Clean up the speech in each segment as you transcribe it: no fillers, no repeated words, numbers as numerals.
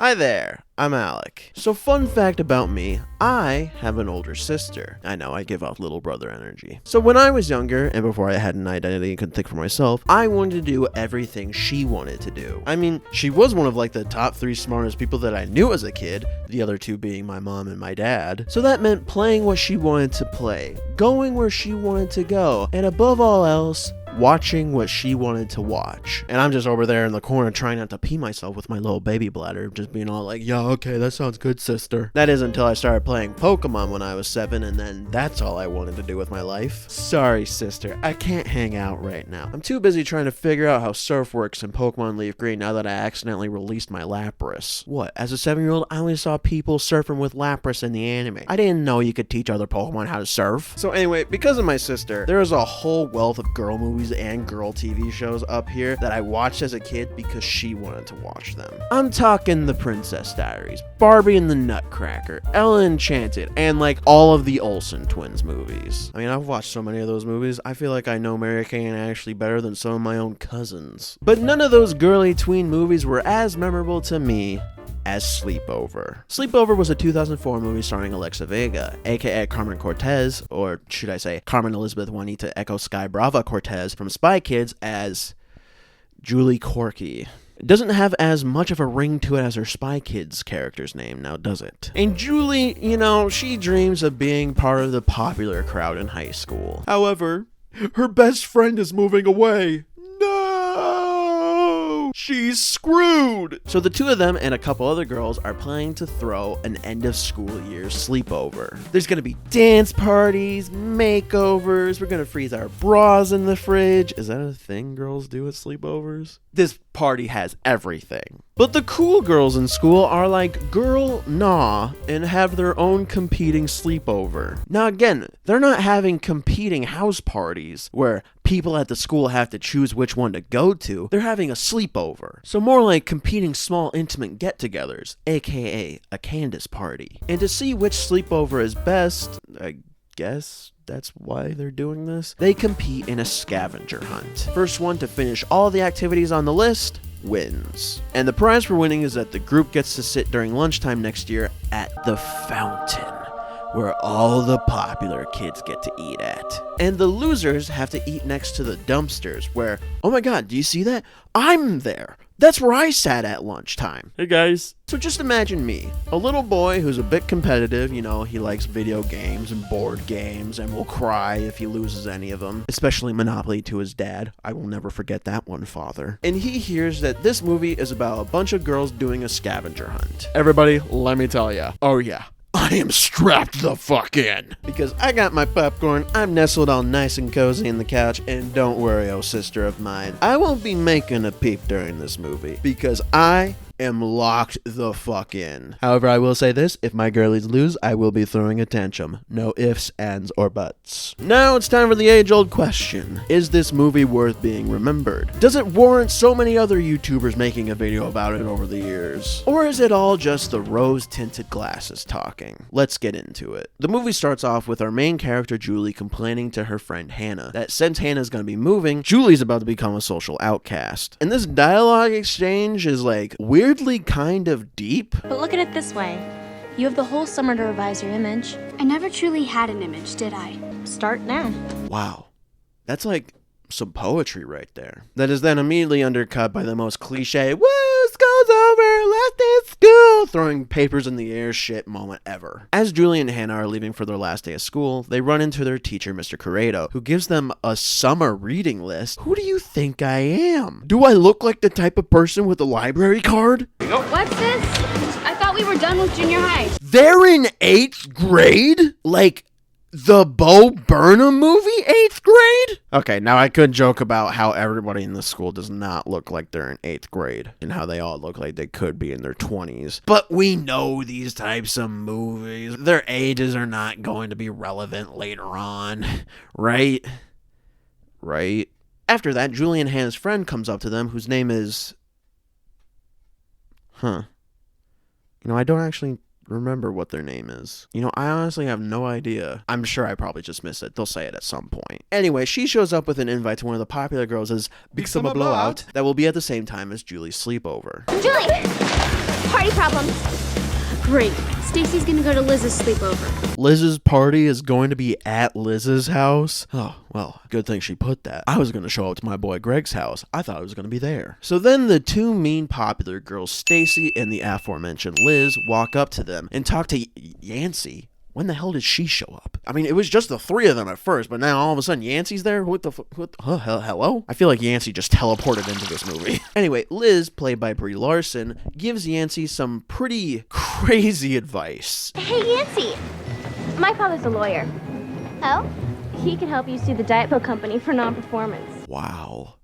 Hi there, I'm Alec. So fun fact about me, I have an older sister. I know, I give off little brother energy. So when I was younger, and before I had an identity and could think for myself, I wanted to do everything she wanted to do. I mean, she was one of like the top 3 smartest people that I knew as a kid, the other 2 being my mom and my dad. So that meant playing what she wanted to play, going where she wanted to go, and above all else, watching what she wanted to watch. And I'm just over there in the corner trying not to pee myself with my little baby bladder, just being all like, yeah, okay, that sounds good, sister. That is until I started playing Pokemon when I was 7, and then that's all I wanted to do with my life. Sorry, sister, I can't hang out right now. I'm too busy trying to figure out how surf works in Pokemon Leaf Green now that I accidentally released my Lapras. What, as a 7-year-old, I only saw people surfing with Lapras in the anime. I didn't know you could teach other Pokemon how to surf. So anyway, because of my sister, there is a whole wealth of girl movies and girl TV shows up here that I watched as a kid because she wanted to watch them. I'm talking The Princess Diaries, Barbie and the Nutcracker, Ella Enchanted, and like all of the Olsen twins movies. I mean, I've watched so many of those movies, I feel like I know Mary-Kate and Ashley better than some of my own cousins. But none of those girly tween movies were as memorable to me as Sleepover. Sleepover was a 2004 movie starring Alexa Vega, aka Carmen Cortez, or should I say Carmen Elizabeth Juanita Echo Sky Brava Cortez from Spy Kids as Julie Corky. It doesn't have as much of a ring to it as her Spy Kids character's name, now does it? And Julie, you know, she dreams of being part of the popular crowd in high school. However, her best friend is moving away. She's screwed! So the 2 of them and a couple other girls are planning to throw an end of school year sleepover. There's gonna be dance parties, makeovers, we're gonna freeze our bras in the fridge. Is that a thing girls do at sleepovers? This party has everything. But the cool girls in school are like, girl, nah, and have their own competing sleepover. Now again, they're not having competing house parties where people at the school have to choose which one to go to. They're having a sleepover. So more like competing small intimate get-togethers, aka a Candace party. And to see which sleepover is best, I guess that's why they're doing this, they compete in a scavenger hunt. First one to finish all the activities on the list wins. And the prize for winning is that the group gets to sit during lunchtime next year at the fountain, where all the popular kids get to eat at. And the losers have to eat next to the dumpsters where, oh my god, do you see that? I'm there. That's where I sat at lunchtime. Hey guys. So just imagine me, a little boy who's a bit competitive, you know, he likes video games and board games and will cry if he loses any of them, especially Monopoly to his dad. I will never forget that one, father. And he hears that this movie is about a bunch of girls doing a scavenger hunt. Everybody, let me tell ya. Oh yeah. I am strapped the fuck in. Because I got my popcorn, I'm nestled all nice and cozy in the couch, and don't worry, oh sister of mine, I won't be making a peep during this movie, because I am locked the fuck in. However, I will say this, if my girlies lose, I will be throwing a tantrum. No ifs, ands, or buts. Now it's time for the age-old question. Is this movie worth being remembered? Does it warrant so many other YouTubers making a video about it over the years? Or is it all just the rose-tinted glasses talking? Let's get into it. The movie starts off with our main character, Julie, complaining to her friend Hannah that since Hannah's gonna be moving, Julie's about to become a social outcast. And this dialogue exchange is like weirdly kind of deep. But look at it this way. You have the whole summer to revise your image. I never truly had an image, did I? Start now. Wow. That's like some poetry right there. That is then immediately undercut by the most cliche, woo, school's over, last day of school, throwing papers in the air shit moment ever. As Julie and Hannah are leaving for their last day of school, they run into their teacher, Mr. Corrado, who gives them a summer reading list. Who do you think I am? Do I look like the type of person with a library card? What's this? I thought we were done with junior high. They're in 8th grade? Like the Bo Burnham movie, 8th grade? Okay, now I could joke about how everybody in the school does not look like they're in 8th grade and how they all look like they could be in their 20s. But we know these types of movies, their ages are not going to be relevant later on, right? Right? After that, Julie and Hannah's friend comes up to them, whose name is... You know, I don't actually remember what their name is. You know, I honestly have no idea. I'm sure I probably just missed it. They'll say it at some point. Anyway, she shows up with an invite to one of the popular girls' Big Summer Blowout that will be at the same time as Julie's sleepover. Julie! Party problems. Great. Stacy's gonna go to Liz's sleepover. Liz's party is going to be at Liz's house? Oh, well, good thing she put that. I was going to show up to my boy Greg's house. I thought I was going to be there. So then the two mean popular girls, Stacy and the aforementioned Liz, walk up to them and talk to Yancey. When the hell did she show up? I mean, it was just the three of them at first, but now all of a sudden Yancey's there? Hello? I feel like Yancey just teleported into this movie. Anyway, Liz, played by Brie Larson, gives Yancey some pretty crazy advice. Hey, Yancy. My father's a lawyer. Oh? He can help you sue the Diet Pill company for non-performance. Wow.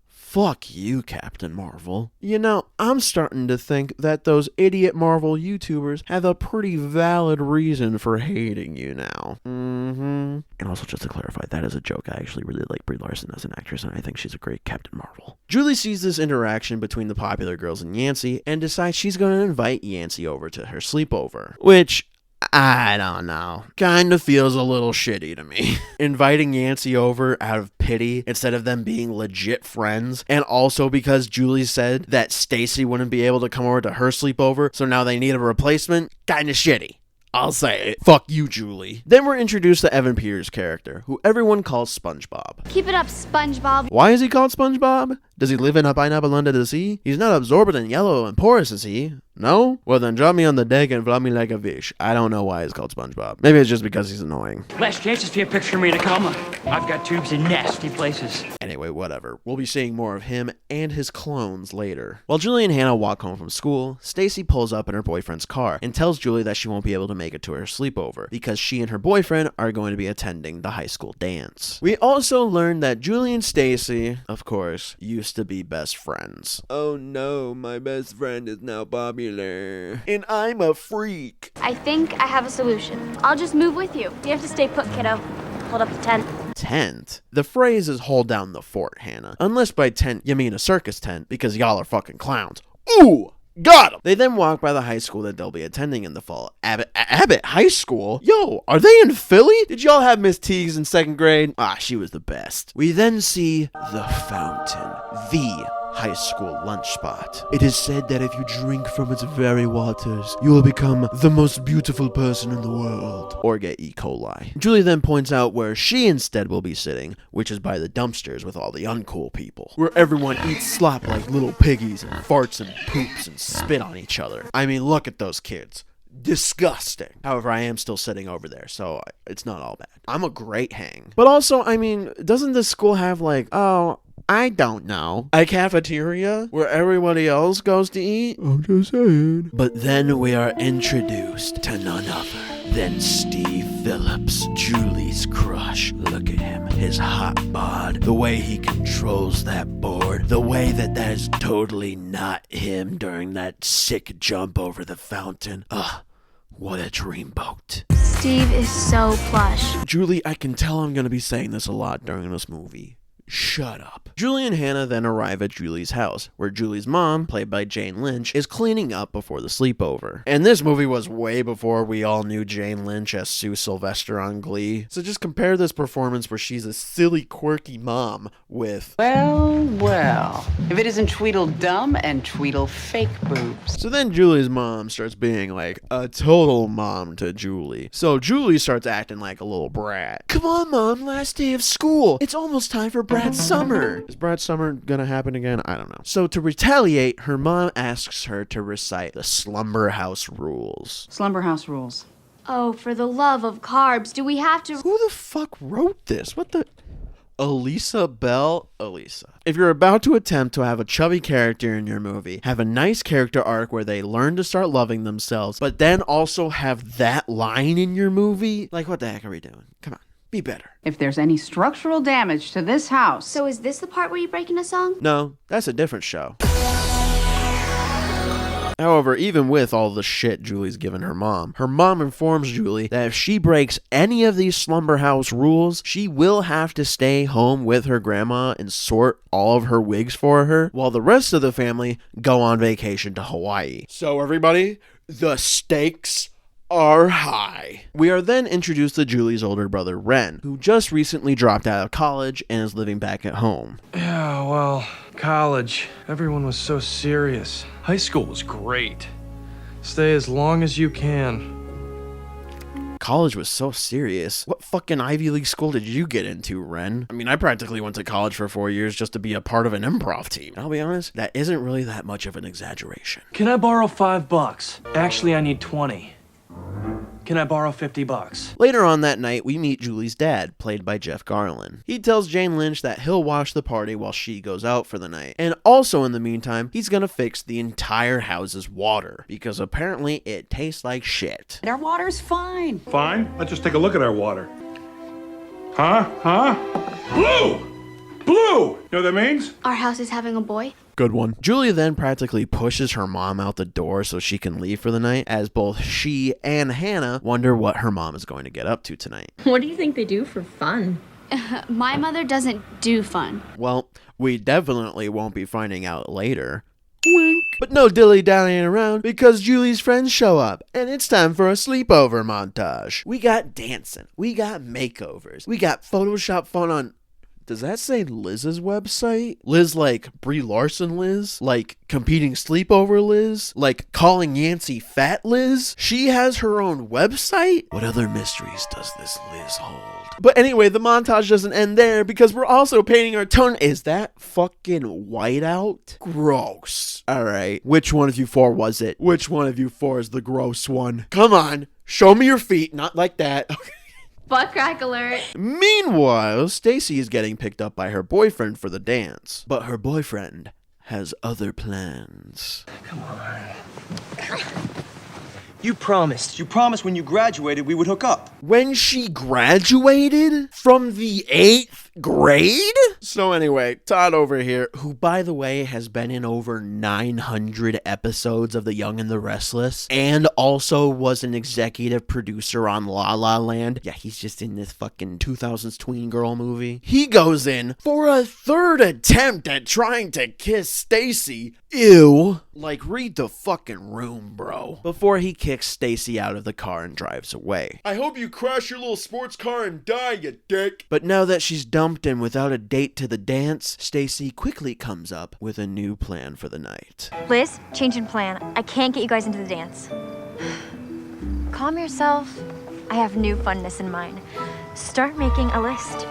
Fuck you, Captain Marvel. You know, I'm starting to think that those idiot Marvel YouTubers have a pretty valid reason for hating you now. And also, just to clarify, that is a joke. I actually really like Brie Larson as an actress, and I think she's a great Captain Marvel. Julie sees this interaction between the popular girls and Yancey, and decides she's going to invite Yancey over to her sleepover. Which, I don't know. Kind of feels a little shitty to me. Inviting Yancey over out of pity instead of them being legit friends. And also because Julie said that Stacy wouldn't be able to come over to her sleepover, so now they need a replacement. Kind of shitty. I'll say it. Fuck you, Julie. Then we're introduced to Evan Peters' character, who everyone calls SpongeBob. Keep it up, SpongeBob. Why is he called SpongeBob? Does he live in a pineapple under the sea? He's not absorbent and yellow and porous, is he? No? Well then drop me on the deck and flop me like a fish. I don't know why he's called SpongeBob. Maybe it's just because he's annoying. Last chance to see a picture of me in a coma. I've got tubes in nasty places. Anyway, whatever. We'll be seeing more of him and his clones later. While Julie and Hannah walk home from school, Stacy pulls up in her boyfriend's car and tells Julie that she won't be able to make it to her sleepover because she and her boyfriend are going to be attending the high school dance. We also learn that Julie and Stacy, of course, used to be best friends. Oh no, my best friend is now popular. And I'm a freak. I think I have a solution. I'll just move with you. You have to stay put, kiddo. Hold up the tent. Tent? The phrase is hold down the fort, Hannah. Unless by tent you mean a circus tent, because y'all are fucking clowns. Ooh! Got him! They then walk by the high school that they'll be attending in the fall. Abbott High School? Yo, are they in Philly? Did y'all have Miss Teagues in second grade? Ah, she was the best. We then see the fountain. The high school lunch spot. It is said that if you drink from its very waters, you will become the most beautiful person in the world. Or get E. coli. Julie then points out where she instead will be sitting, which is by the dumpsters with all the uncool people. Where everyone eats slop like little piggies and farts and poops and spit on each other. I mean, look at those kids. Disgusting. However, I am still sitting over there, so it's not all bad. I'm a great hang. But also, I mean, doesn't this school have like, I don't know, a cafeteria where everybody else goes to eat? I'm just saying. But then we are introduced to none other than Steve Phillips, Julie's crush. Look at him, his hot bod, the way he controls that board, the way that is totally not him during that sick jump over the fountain. Ugh. What a dreamboat. Steve is so plush. Julie, I can tell I'm going to be saying this a lot during this movie. Shut up. Julie and Hannah then arrive at Julie's house, where Julie's mom, played by Jane Lynch, is cleaning up before the sleepover. And this movie was way before we all knew Jane Lynch as Sue Sylvester on Glee. So just compare this performance where she's a silly, quirky mom with... Well, if it isn't Tweedledum and Tweedlefake boobs. So then Julie's mom starts being like a total mom to Julie. So Julie starts acting like a little brat. Come on, Mom, last day of school. It's almost time for Brad's summer. Is Brad's summer gonna happen again? I don't know. So to retaliate, her mom asks her to recite the Slumber House rules. Slumber House rules. Oh, for the love of carbs, do we have to... Who the fuck wrote this? What the... Elisa Bell? Elisa. If you're about to attempt to have a chubby character in your movie, have a nice character arc where they learn to start loving themselves, but then also have that line in your movie, like what the heck are we doing? Come on. Be better. If there's any structural damage to this house... So is this the part where you break in a song? No, that's a different show. However, even with all the shit Julie's given her mom informs Julie that if she breaks any of these Slumber House rules, she will have to stay home with her grandma and sort all of her wigs for her, while the rest of the family go on vacation to Hawaii. So everybody, the stakes are high. We are then introduced to Julie's older brother, Ren, who just recently dropped out of college and is living back at home. Yeah, well, college. Everyone was so serious. High school was great. Stay as long as you can. College was so serious. What fucking Ivy League school did you get into, Ren? I mean, I practically went to college for 4 years just to be a part of an improv team. I'll be honest, that isn't really that much of an exaggeration. Can I borrow $5? Actually, I need 20. Can I borrow $50? Later on that night, we meet Julie's dad, played by Jeff Garlin. He tells Jane Lynch that he'll watch the party while she goes out for the night. And also in the meantime, he's gonna fix the entire house's water, because apparently it tastes like shit. Our water's fine. Fine. Let's just take a look at our water. Huh? Blue! Blue! You know what that means? Our house is having a boy. Good one. Julia then practically pushes her mom out the door so she can leave for the night, as both she and Hannah wonder what her mom is going to get up to tonight. What do you think they do for fun? My mother doesn't do fun. Well, we definitely won't be finding out later. Wink. But no dilly-dallying around, because Julie's friends show up, and it's time for a sleepover montage. We got dancing, we got makeovers, we got Photoshop fun on... Does that say Liz's website? Liz like Brie Larson Liz? Like competing sleepover Liz? Like calling Yancey fat Liz? She has her own website? What other mysteries does this Liz hold? But anyway, the montage doesn't end there, because we're also painting our tone. Is that fucking whiteout? Gross. Alright, which one of you four was it? Which one of you four is the gross one? Come on, show me your feet, not like that. Butt crack alert. Meanwhile, Stacy is getting picked up by her boyfriend for the dance, but her boyfriend has other plans. Come on. You promised when you graduated we would hook up. When she graduated from the 8th grade? So anyway, Todd over here, who by the way has been in over 900 episodes of The Young and the Restless, and also was an executive producer on La La Land. Yeah, he's just in this fucking 2000s tween girl movie. He goes in for a third attempt at trying to kiss Stacy. Ew. Like, read the fucking room, bro. Before he kicks Stacy out of the car and drives away. I hope you crash your little sports car and die, you dick. But now that she's dumped him without a date to the dance, Stacy quickly comes up with a new plan for the night. Liz, change in plan. I can't get you guys into the dance. Calm yourself. I have new funness in mind. Start making a list.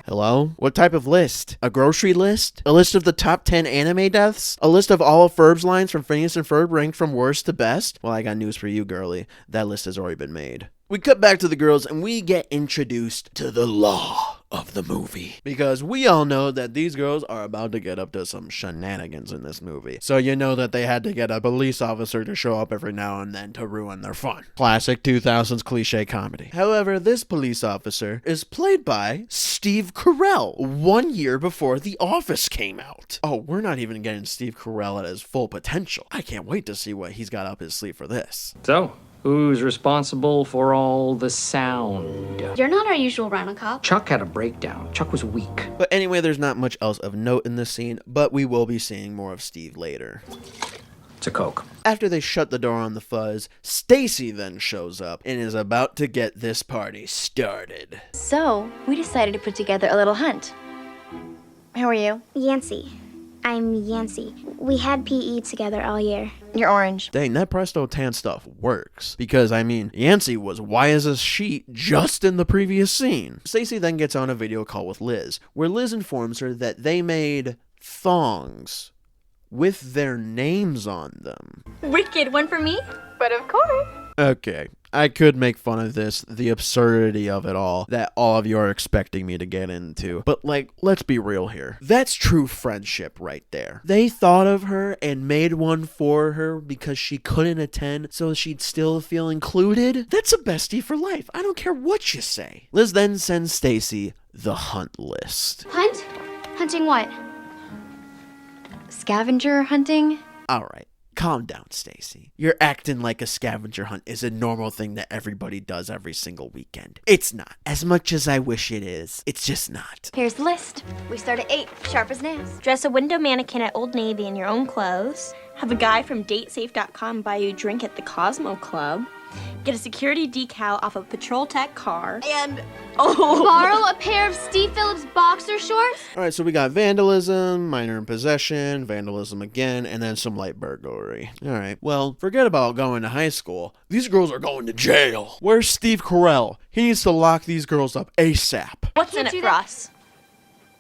Hello? What type of list? A grocery list? A list of the top 10 anime deaths? A list of all of Ferb's lines from Phineas and Ferb ranked from worst to best? Well, I got news for you, girly. That list has already been made. We cut back to the girls and we get introduced to the law of the movie. Because we all know that these girls are about to get up to some shenanigans in this movie. So you know that they had to get a police officer to show up every now and then to ruin their fun. Classic 2000s cliche comedy. However, this police officer is played by Steve Carrell, 1 year before The Office came out. Oh, we're not even getting Steve Carrell at his full potential. I can't wait to see what he's got up his sleeve for this. So, who's responsible for all the sound? You're not our usual rent-a-cop. Chuck had a breakdown. Chuck was weak. But anyway, there's not much else of note in this scene, but we will be seeing more of Steve later. It's a Coke. After they shut the door on the fuzz, Stacy then shows up and is about to get this party started. So, we decided to put together a little hunt. How are you? Yancey. I'm Yancey. We had PE together all year. You're orange. Dang, that Presto Tan stuff works. Because, I mean, Yancey was white as a sheet just in the previous scene. Stacy then gets on a video call with Liz, where Liz informs her that they made thongs with their names on them. Wicked, one for me? But of course. Okay, I could make fun of this, the absurdity of it all, that all of you are expecting me to get into. But, like, let's be real here. That's true friendship right there. They thought of her and made one for her because she couldn't attend, so she'd still feel included. That's a bestie for life. I don't care what you say. Liz then sends Stacy the hunt list. Hunt? Hunting what? Scavenger hunting? Alright. Calm down, Stacy. You're acting like a scavenger hunt is a normal thing that everybody does every single weekend. It's not. As much as I wish it is, it's just not. Here's the list. We start at 8, sharp as nails. Dress a window mannequin at Old Navy in your own clothes. Have a guy from datesafe.com buy you a drink at the Cosmo Club. Get a security decal off a Patrol Tech car. And, Borrow a pair of Steve Phillips boxer shorts? Alright, so we got vandalism, minor in possession, vandalism again, and then some light burglary. Alright, well, forget about going to high school. These girls are going to jail. Where's Steve Carrell? He needs to lock these girls up ASAP. what's in it for us?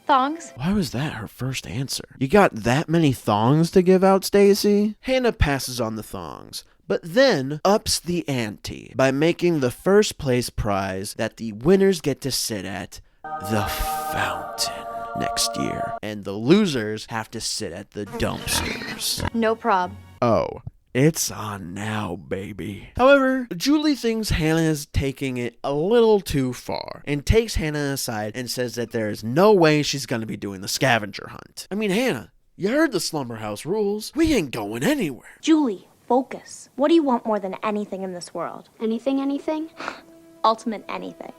Thongs? Why was that her first answer? You got that many thongs to give out, Stacy? Hannah passes on the thongs, but then ups the ante by making the first place prize that the winners get to sit at the fountain next year, and the losers have to sit at the dumpsters. No prob. Oh, it's on now, baby. However, Julie thinks Hannah is taking it a little too far and takes Hannah aside and says that there is no way she's going to be doing the scavenger hunt. I mean, Hannah, you heard the slumber house rules. We ain't going anywhere. Julie, focus. What do you want more than anything in this world? Anything? Ultimate anything.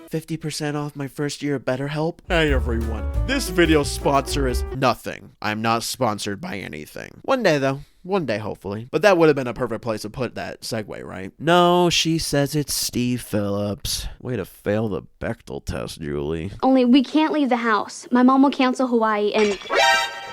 50% off my first year of BetterHelp? Hey everyone, this video sponsor is nothing. I'm not sponsored by anything. One day though. One day, hopefully. But that would have been a perfect place to put that segue, right? No, she says it's Steve Phillips. Way to fail the Bechdel test, Julie. Only we can't leave the house. My mom will cancel Hawaii and...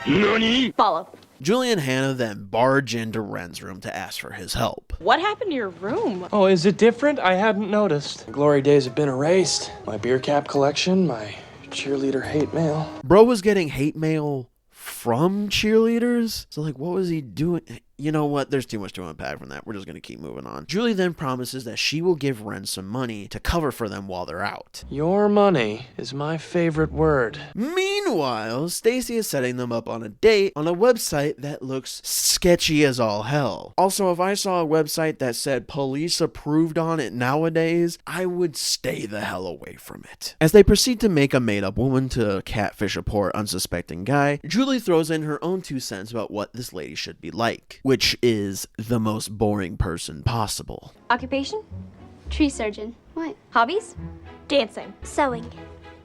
Nani? Follow. Julie and Hannah then barge into Ren's room to ask for his help. What happened to your room? Oh, is it different? I hadn't noticed. Glory days have been erased. My beer cap collection, my cheerleader hate mail. Bro was getting hate mail from cheerleaders? So like, what was he doing? You know what? There's too much to unpack from that. We're just going to keep moving on. Julie then promises that she will give Ren some money to cover for them while they're out. Your money is my favorite word. Meanwhile, Stacy is setting them up on a date on a website that looks sketchy as all hell. Also, if I saw a website that said police approved on it nowadays, I would stay the hell away from it. As they proceed to make a made-up woman to catfish a poor unsuspecting guy, Julie throws in her own 2 cents about what this lady should be like, which is the most boring person possible. Occupation? Tree surgeon. What? Hobbies? Dancing. Sewing.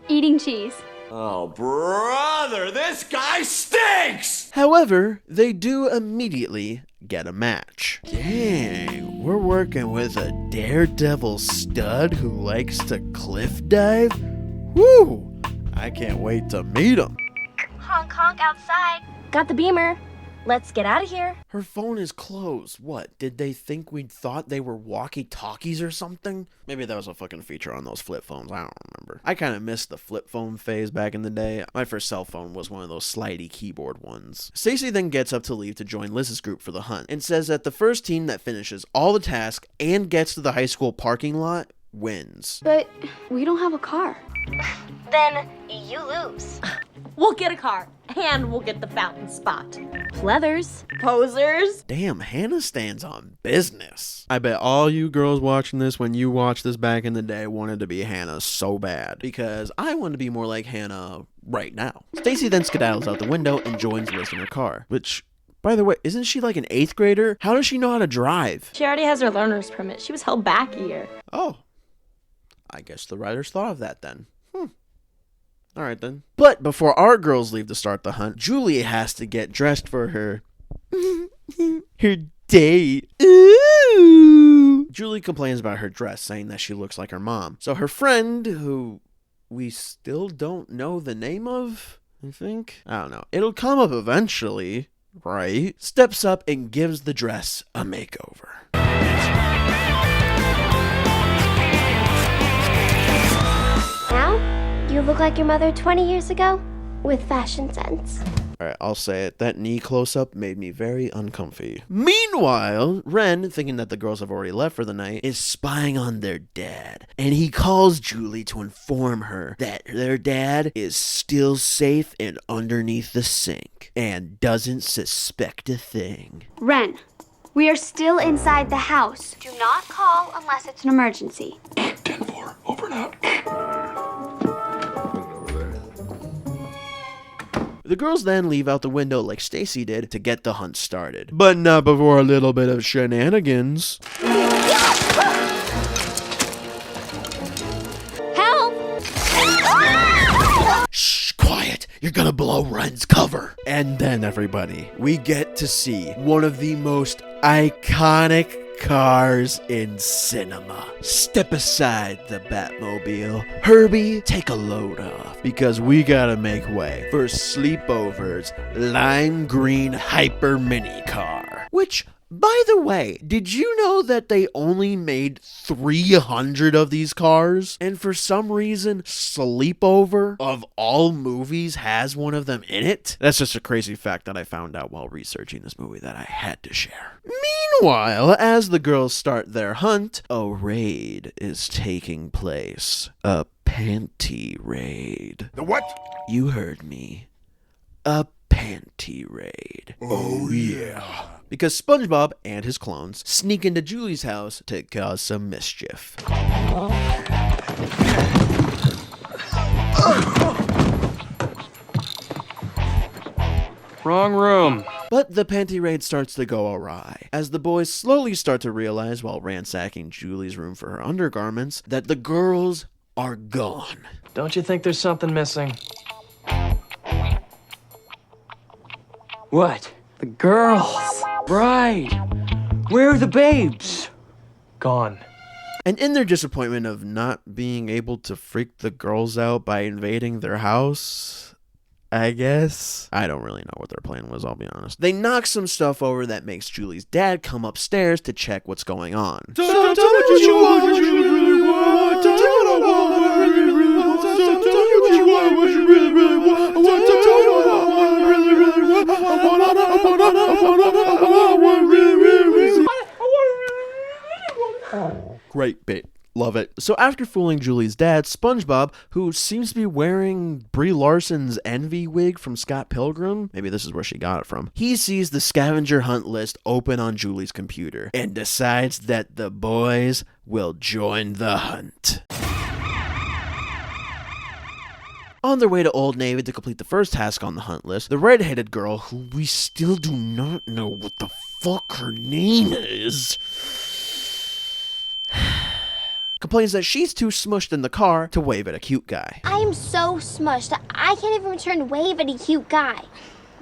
Eating cheese. Oh, brother, this guy stinks! However, they do immediately get a match. Dang, we're working with a daredevil stud who likes to cliff dive? Woo! I can't wait to meet him. Honk honk outside. Got the beamer. Let's get out of here. Her phone is closed. What? Did they think we thought they were walkie-talkies or something? Maybe that was a fucking feature on those flip phones. I don't remember. I kind of missed the flip phone phase back in the day. My first cell phone was one of those slidey keyboard ones. Stacy then gets up to leave to join Liz's group for the hunt and says that the first team that finishes all the tasks and gets to the high school parking lot wins. But we don't have a car. Then you lose. We'll get a car, and we'll get the fountain spot. Pleathers. Posers. Damn, Hannah stands on business. I bet all you girls watching this when you watched this back in the day wanted to be Hannah so bad, because I want to be more like Hannah right now. Stacy then skedaddles out the window and joins Liz in her car, which, by the way, isn't she like an 8th grader? How does she know how to drive? She already has her learner's permit. She was held back a year. Oh, I guess the writers thought of that then. Alright then. But before our girls leave to start the hunt, Julie has to get dressed for her her date. Ooh. Julie complains about her dress, saying that she looks like her mom. So her friend, who we still don't know the name of, I think? I don't know. It'll come up eventually, right? Steps up and gives the dress a makeover. Now, you look like your mother 20 years ago with fashion sense. Alright, I'll say it. That knee close-up made me very uncomfy. Meanwhile, Ren, thinking that the girls have already left for the night, is spying on their dad. And he calls Julie to inform her that their dad is still safe and underneath the sink and doesn't suspect a thing. Ren, we are still inside the house. Do not call unless it's an emergency. 10-4, over and out. The girls then leave out the window like Stacy did to get the hunt started. But not before a little bit of shenanigans. Help! Shh, quiet. You're You're gonna blow Ren's cover. And then, everybody, we get to see one of the most iconic cars in cinema. Step aside the Batmobile. Herbie, take a load off, because we gotta make way for Sleepover's lime green hyper mini car. Which, by the way, did you know that they only made 300 of these cars? And for some reason, Sleepover, of all movies, has one of them in it? That's just a crazy fact that I found out while researching this movie that I had to share. Meanwhile, as the girls start their hunt, a raid is taking place. A panty raid. The what? You heard me. A panty raid. Oh, yeah. Because SpongeBob and his clones sneak into Julie's house to cause some mischief. Wrong room. But the panty raid starts to go awry, as the boys slowly start to realize while ransacking Julie's room for her undergarments that the girls are gone. Don't you think there's something missing? What? The girls. Right. Where are the babes? Gone. And in their disappointment of not being able to freak the girls out by invading their house, I guess. I don't really know what their plan was, I'll be honest. They knock some stuff over that makes Julie's dad come upstairs to check what's going on. Great bit. Love it. So after fooling Julie's dad, SpongeBob, who seems to be wearing Brie Larson's Envy wig from Scott Pilgrim, maybe this is where she got it from, he sees the scavenger hunt list open on Julie's computer and decides that the boys will join the hunt. On their way to Old Navy to complete the first task on the hunt list, the red-headed girl, who we still do not know what the fuck her name is, complains that she's too smushed in the car to wave at a cute guy. I am so smushed. I can't even return to wave at a cute guy.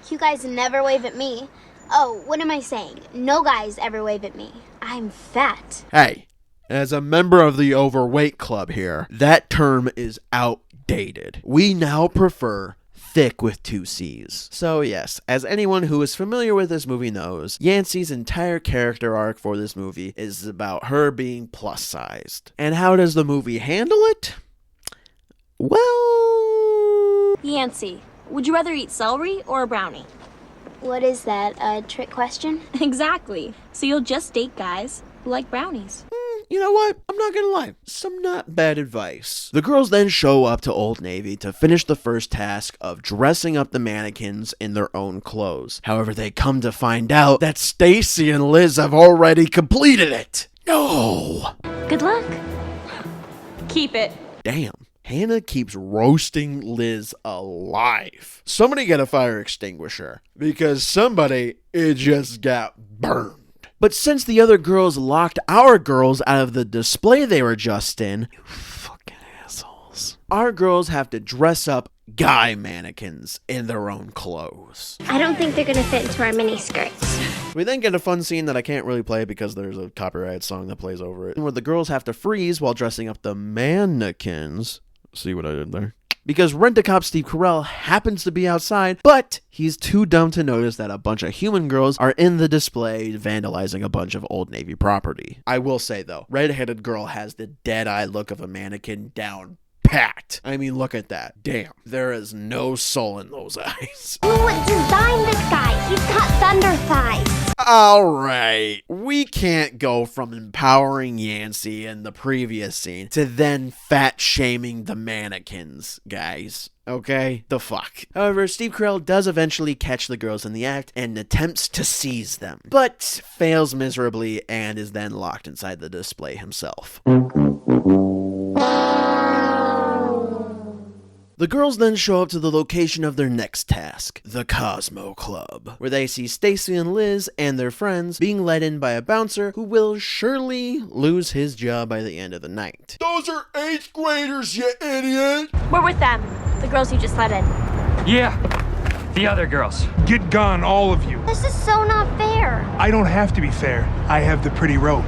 Cute guys never wave at me. Oh, what am I saying? No guys ever wave at me. I'm fat. Hey, as a member of the overweight club here, that term is outdated. We now prefer thick with 2 C's. So yes, as anyone who is familiar with this movie knows, Yancey's entire character arc for this movie is about her being plus-sized. And how does the movie handle it? Well... Yancy, would you rather eat celery or a brownie? What is that, a trick question? Exactly. So you'll just date guys who like brownies. You know what? I'm not gonna lie. Some not bad advice. The girls then show up to Old Navy to finish the first task of dressing up the mannequins in their own clothes. However, they come to find out that Stacy and Liz have already completed it. No! Good luck. Keep it. Damn. Hannah keeps roasting Liz alive. Somebody get a fire extinguisher, because it just got burned. But since the other girls locked our girls out of the display they were just in, you fucking assholes, our girls have to dress up guy mannequins in their own clothes. I don't think they're gonna fit into our mini skirts. We then get a fun scene that I can't really play because there's a copyrighted song that plays over it, where the girls have to freeze while dressing up the mannequins. See what I did there? Because Rent-A-Cop Steve Carrell happens to be outside, but he's too dumb to notice that a bunch of human girls are in the display vandalizing a bunch of Old Navy property. I will say though, red-headed girl has the dead-eye look of a mannequin down packed. I mean, look at that. Damn, there is no soul in those eyes. Who would design this guy? He's got thunder thighs. Alright, we can't go from empowering Yancey in the previous scene to then fat-shaming the mannequins, guys. Okay? The fuck. However, Steve Carell does eventually catch the girls in the act and attempts to seize them, but fails miserably and is then locked inside the display himself. The girls then show up to the location of their next task, the Cosmo Club, where they see Stacy and Liz and their friends being led in by a bouncer who will surely lose his job by the end of the night. Those are 8th graders, you idiot! We're with them, the girls you just let in. Yeah, the other girls. Get gone, all of you. This is so not fair. I don't have to be fair. I have the pretty rope.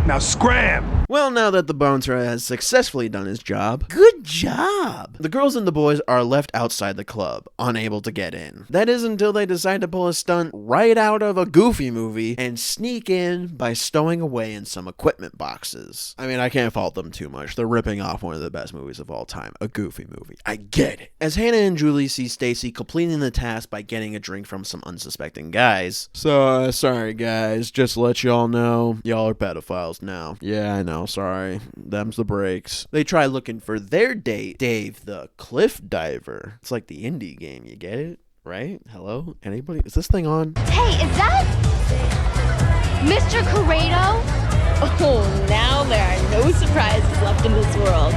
Now scram! Well, now that the bouncer has successfully done his job, good job! The girls and the boys are left outside the club, unable to get in. That is until they decide to pull a stunt right out of a Goofy movie and sneak in by stowing away in some equipment boxes. I mean, I can't fault them too much. They're ripping off one of the best movies of all time, a Goofy movie. I get it. As Hannah and Julie see Stacy completing the task by getting a drink from some unsuspecting guys. So, sorry guys, just to let y'all know, y'all are pedophiles now. Yeah, I know, sorry. Them's the breaks. They try looking for their date, Dave the Cliff Diver. It's like the indie game, you get it? Right? Hello? Anybody? Is this thing on? Hey, is that Mr. Corrado? Oh, now there are no surprises left in this world.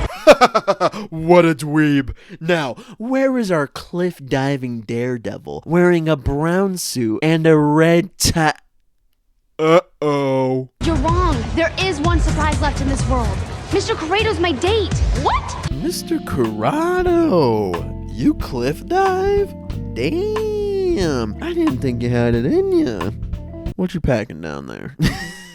What a dweeb. Now, where is our cliff diving daredevil wearing a brown suit and a red tie? Uh-oh. You're wrong. There is one surprise left in this world. Mr. Corrado's my date. What? Mr. Corrado, you cliff dive? Damn, I didn't think you had it in ya. What you packing down there?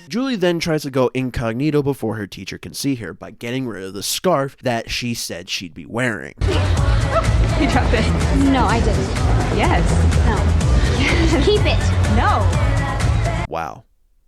Julie then tries to go incognito before her teacher can see her by getting rid of the scarf that she said she'd be wearing. You dropped it. No, I didn't. Yes. No. Keep it. No. Wow.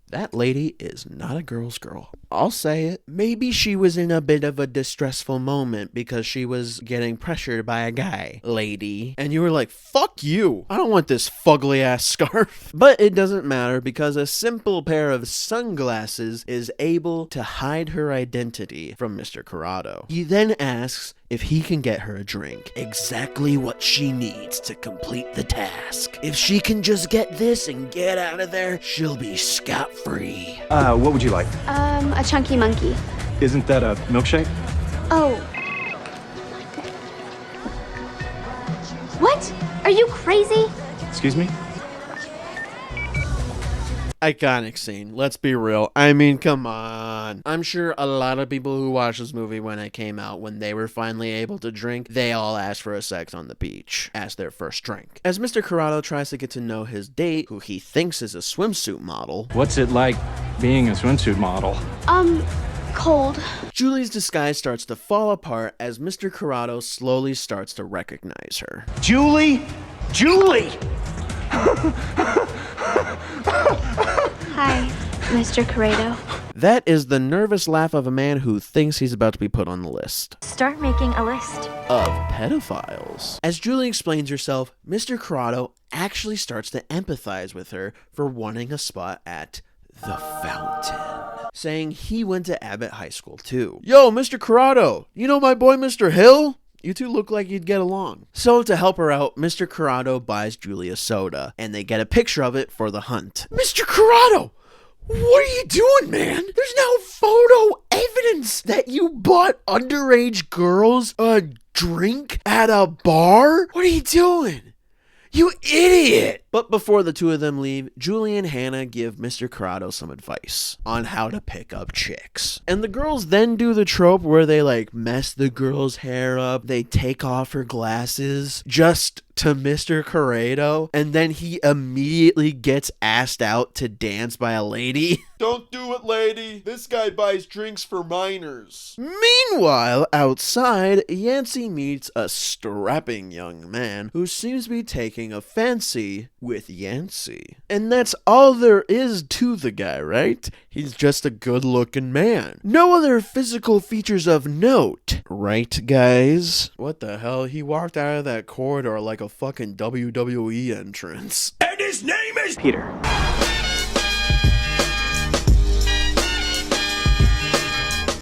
That lady is not a girl's girl. I'll say it. Maybe she was in a bit of a distressful moment because she was getting pressured by a guy, lady. And you were like, fuck you. I don't want this fugly ass scarf. But it doesn't matter because a simple pair of sunglasses is able to hide her identity from Mr. Corrado. He then asks if he can get her a drink, exactly what she needs to complete the task. If she can just get this and get out of there, she'll be scot-free. What would you like? A chunky monkey. Isn't that a milkshake? Oh. What? Are you crazy? Excuse me? Iconic scene. Let's be real. I mean, come on. I'm sure a lot of people who watched this movie when it came out, when they were finally able to drink, they all asked for a sex on the beach as their first drink. As Mr. Corrado tries to get to know his date, who he thinks is a swimsuit model. What's it like being a swimsuit model? Cold. Julie's disguise starts to fall apart as Mr. Corrado slowly starts to recognize her. Julie! Julie! Hi, Mr. Corrado. That is the nervous laugh of a man who thinks he's about to be put on the list Start making a list. of pedophiles. As Julie explains herself, Mr. Corrado actually starts to empathize with her for wanting a spot at the fountain, saying he went to Abbott High School too. Yo, Mr. Corrado, you know my boy Mr. Hill? You two look like you'd get along. So to help her out, Mr. Corrado buys Julie a soda, and they get a picture of it for the hunt. Mr. Corrado! What are you doing, man? There's now photo evidence that you bought underage girls a drink at a bar? What are you doing? You idiot! But before the two of them leave, Julie and Hannah give Mr. Corrado some advice on how to pick up chicks. And the girls then do the trope where they like mess the girl's hair up, they take off her glasses just to Mr. Corrado, and then he immediately gets asked out to dance by a lady. Don't do it, lady. This guy buys drinks for minors. Meanwhile, outside, Yancey meets a strapping young man who seems to be taking a fancy with Yancey. And that's all there is to the guy, right? He's just a good-looking man. No other physical features of note, right, guys? What the hell? He walked out of that corridor like a fucking WWE entrance. And his name is Peter.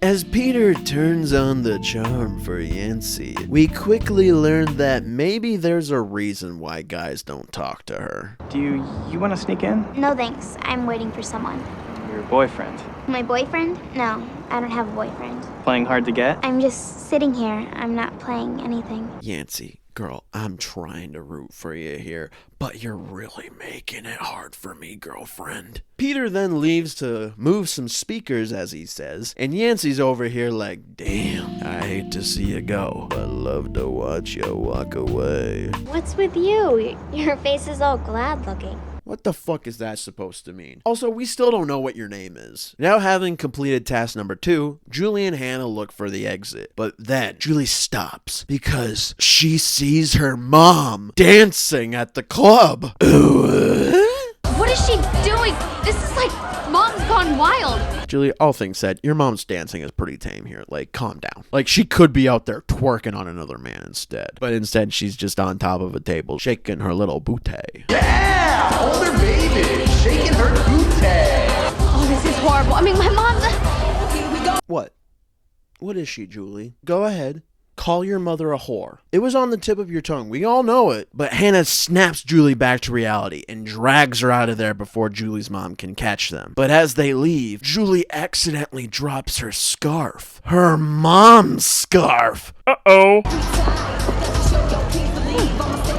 As Peter turns on the charm for Yancey, we quickly learn that maybe there's a reason why guys don't talk to her. Do you want to sneak in? No thanks. I'm waiting for someone. Your boyfriend. My boyfriend? No, I don't have a boyfriend. Playing hard to get? I'm just sitting here. I'm not playing anything. Yancey, Girl, I'm trying to root for you here, but you're really making it hard for me, girlfriend. Peter then leaves to move some speakers, as he says, and Yancey's over here like, damn, I hate to see you go, but love to watch you walk away. What's with you? Your face is all glad looking. What the fuck is that supposed to mean? Also, we still don't know what your name is. Now, having completed task number 2, Julie and Hannah look for the exit. But then, Julie stops because she sees her mom dancing at the club. What is she doing? This is like Mom's Gone Wild. Julie, all things said, your mom's dancing is pretty tame here. Like, calm down. Like, she could be out there twerking on another man instead. But instead, she's just on top of a table, shaking her little booty. Yeah! Hold her baby! Shaking her booty! Oh, this is horrible. I mean, my mom's... Here we go! What? What is she, Julie? Go ahead. Call your mother a whore. It was on the tip of your tongue. We all know it. But Hannah snaps Julie back to reality and drags her out of there before Julie's mom can catch them. But as they leave, Julie accidentally drops her scarf. Her mom's scarf. Uh-oh.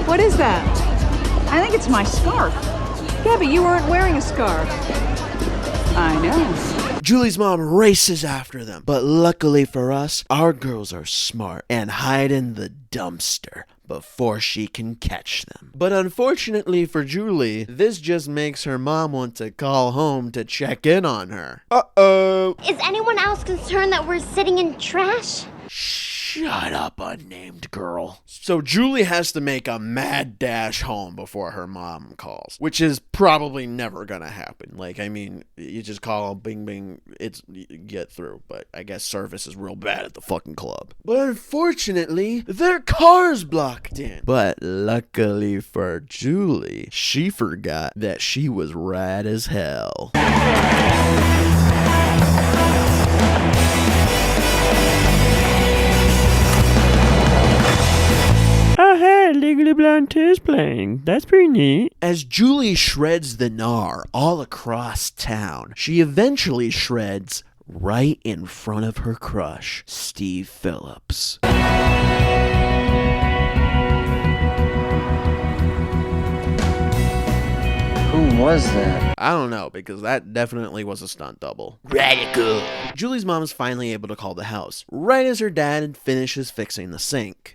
What is that? I think it's my scarf. Yeah, but you weren't wearing a scarf. I know. Julie's mom races after them, but luckily for us, our girls are smart and hide in the dumpster before she can catch them. But unfortunately for Julie, this just makes her mom want to call home to check in on her. Uh-oh. Is anyone else concerned that we're sitting in trash? Shut up, unnamed girl. So Julie has to make a mad dash home before her mom calls, which is probably never gonna happen. Like, I mean, you just call bing bing, you get through, but I guess service is real bad at the fucking club. But unfortunately, their car's blocked in. But luckily for Julie, she forgot that she was rad as hell. Oh, hey, Legally Blonde 2's playing. That's pretty neat. As Julie shreds the gnar all across town, she eventually shreds right in front of her crush, Steve Phillips. Who was that? I don't know, because that definitely was a stunt double. Radical. Julie's mom is finally able to call the house, right as her dad finishes fixing the sink.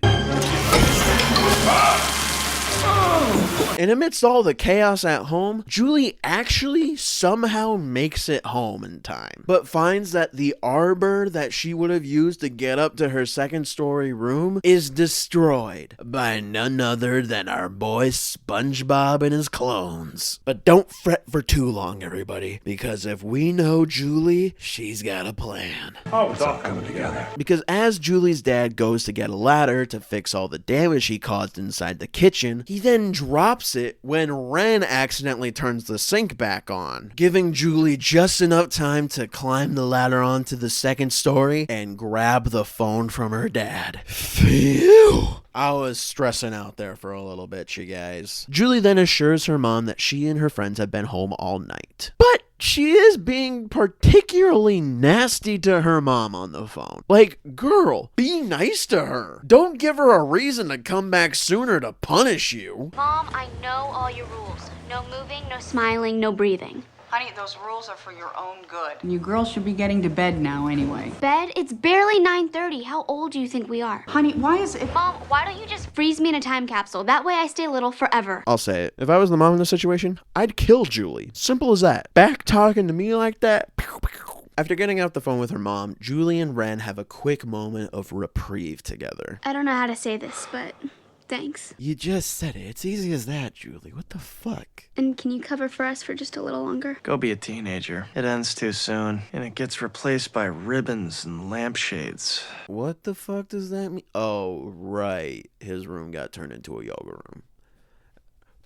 And amidst all the chaos at home, Julie actually somehow makes it home in time, but finds that the arbor that she would have used to get up to her second-story room is destroyed by none other than our boy SpongeBob and his clones. But don't fret for too long, everybody, because if we know Julie, she's got a plan. Oh, it's all coming together. Because as Julie's dad goes to get a ladder to fix all the damage he caused inside the kitchen, he then drops it when Ren accidentally turns the sink back on, giving Julie just enough time to climb the ladder onto the second story and grab the phone from her dad. Phew! I was stressing out there for a little bit, you guys. Julie then assures her mom that she and her friends have been home all night. But she is being particularly nasty to her mom on the phone. Like, girl, be nice to her. Don't give her a reason to come back sooner to punish you. Mom, I know all your rules. No moving, no smiling, no breathing. Honey, those rules are for your own good. You girls should be getting to bed now anyway. Bed? It's barely 9:30. How old do you think we are? Honey, why is it... Mom, why don't you just freeze me in a time capsule? That way I stay little forever. I'll say it. If I was the mom in this situation, I'd kill Julie. Simple as that. Back talking to me like that? Pew, pew. After getting off the phone with her mom, Julie and Ren have a quick moment of reprieve together. I don't know how to say this, but... thanks. You just said it. It's easy as that, Julie. What the fuck? And can you cover for us for just a little longer? Go be a teenager. It ends too soon, and it gets replaced by ribbons and lampshades. What the fuck does that mean? Oh, right. His room got turned into a yoga room.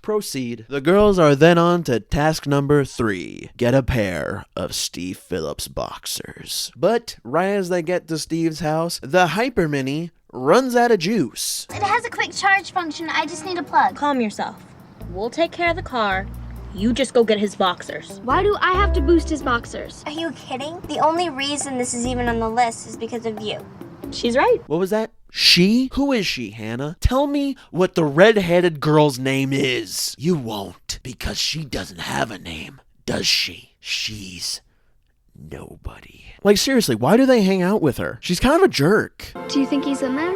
Proceed. The girls are then on to task number 3. Get a pair of Steve Phillips boxers. But right as they get to Steve's house, the Hyper Mini runs out of juice. It has a quick charge function. I just need a plug. Calm yourself. We'll take care of the car. You just go get his boxers. Why do I have to boost his boxers? Are you kidding? The only reason this is even on the list is because of you. She's right. What was that? She? Who is she, Hannah? Tell me what the red-headed girl's name is. You won't, because she doesn't have a name, does she? She's nobody. Like, seriously, why do they hang out with her? She's kind of a jerk. Do you think he's in there?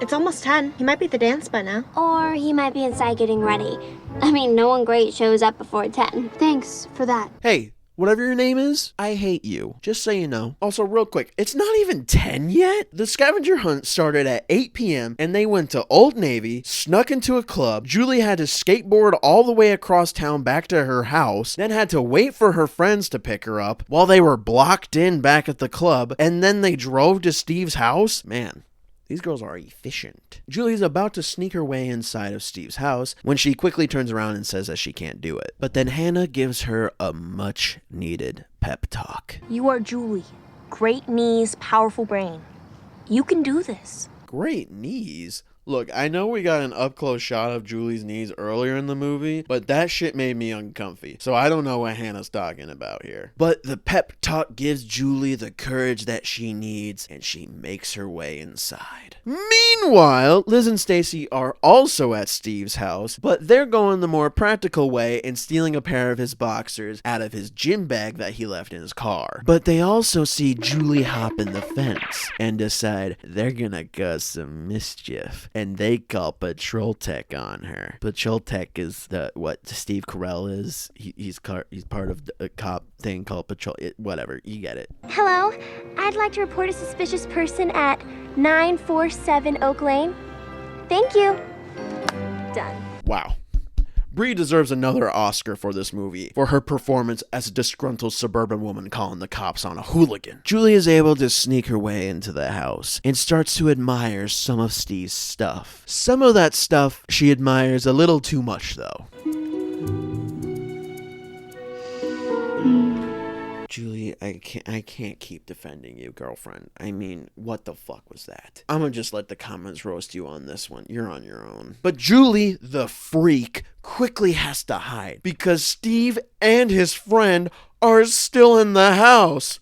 It's almost 10. He might be at the dance by now. Or he might be inside getting ready. I mean, no one great shows up before 10. Thanks for that. Hey, whatever your name is, I hate you. Just so you know. Also, real quick, it's not even 10 yet. The scavenger hunt started at 8 p.m. and they went to Old Navy, snuck into a club. Julie had to skateboard all the way across town back to her house, then had to wait for her friends to pick her up while they were blocked in back at the club, and then they drove to Steve's house. Man, these girls are efficient. Julie's about to sneak her way inside of Steve's house when she quickly turns around and says that she can't do it. But then Hannah gives her a much needed pep talk. You are Julie. Great knees, powerful brain. You can do this. Great knees? Look, I know we got an up-close shot of Julie's knees earlier in the movie, but that shit made me uncomfy, so I don't know what Hannah's talking about here. But the pep talk gives Julie the courage that she needs, and she makes her way inside. Meanwhile, Liz and Stacy are also at Steve's house, but they're going the more practical way and stealing a pair of his boxers out of his gym bag that he left in his car. But they also see Julie hop in the fence and decide they're gonna cause some mischief. And they call Patrol Tech on her. Patrol Tech is what Steve Carrell is. He's part of a cop thing called Patrol. Whatever, you get it. Hello, I'd like to report a suspicious person at 947 Oak Lane. Thank you. Done. Wow. Brie deserves another Oscar for this movie, for her performance as a disgruntled suburban woman calling the cops on a hooligan. Julie is able to sneak her way into the house and starts to admire some of Steve's stuff. Some of that stuff she admires a little too much, though. Julie, I can't keep defending you, girlfriend. I mean, what the fuck was that? I'm gonna just let the comments roast you on this one. You're on your own. But Julie, the freak, quickly has to hide because Steve and his friend are still in the house.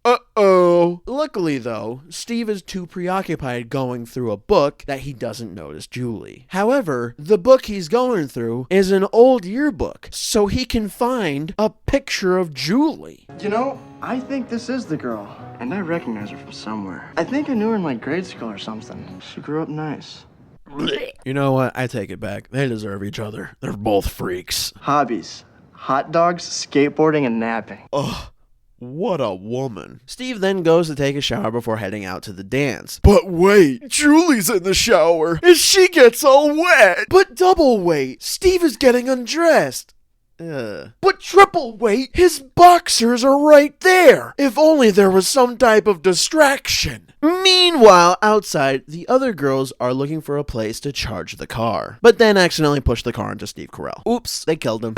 Uh-oh. Luckily, though, Steve is too preoccupied going through a book that he doesn't notice Julie. However, the book he's going through is an old yearbook, so he can find a picture of Julie. You know, I think this is the girl, and I recognize her from somewhere. I think I knew her in like grade school or something. She grew up nice. You know what? I take it back. They deserve each other. They're both freaks. Hobbies: hot dogs, skateboarding, and napping. Ugh. What a woman. Steve then goes to take a shower before heading out to the dance. But wait, Julie's in the shower and she gets all wet. But double wait, Steve is getting undressed. But triple wait, his boxers are right there. If only there was some type of distraction. Meanwhile, outside, the other girls are looking for a place to charge the car, but then accidentally push the car into Steve Carrell. Oops, they killed him.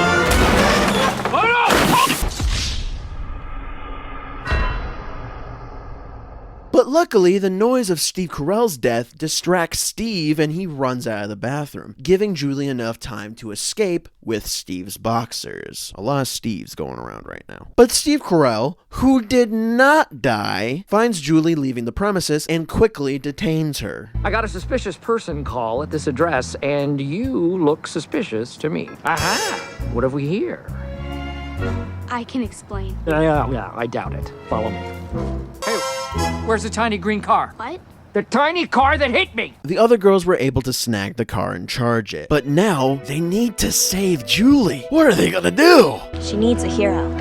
But luckily, the noise of Steve Carell's death distracts Steve and he runs out of the bathroom, giving Julie enough time to escape with Steve's boxers. A lot of Steves going around right now. But Steve Carell, who did not die, finds Julie leaving the premises and quickly detains her. I got a suspicious person call at this address, and you look suspicious to me. Aha! What have we here? I can explain. Yeah, I doubt it. Follow me. Hey, where's the tiny green car? What? The tiny car that hit me! The other girls were able to snag the car and charge it. But now, they need to save Julie. What are they gonna do? She needs a hero.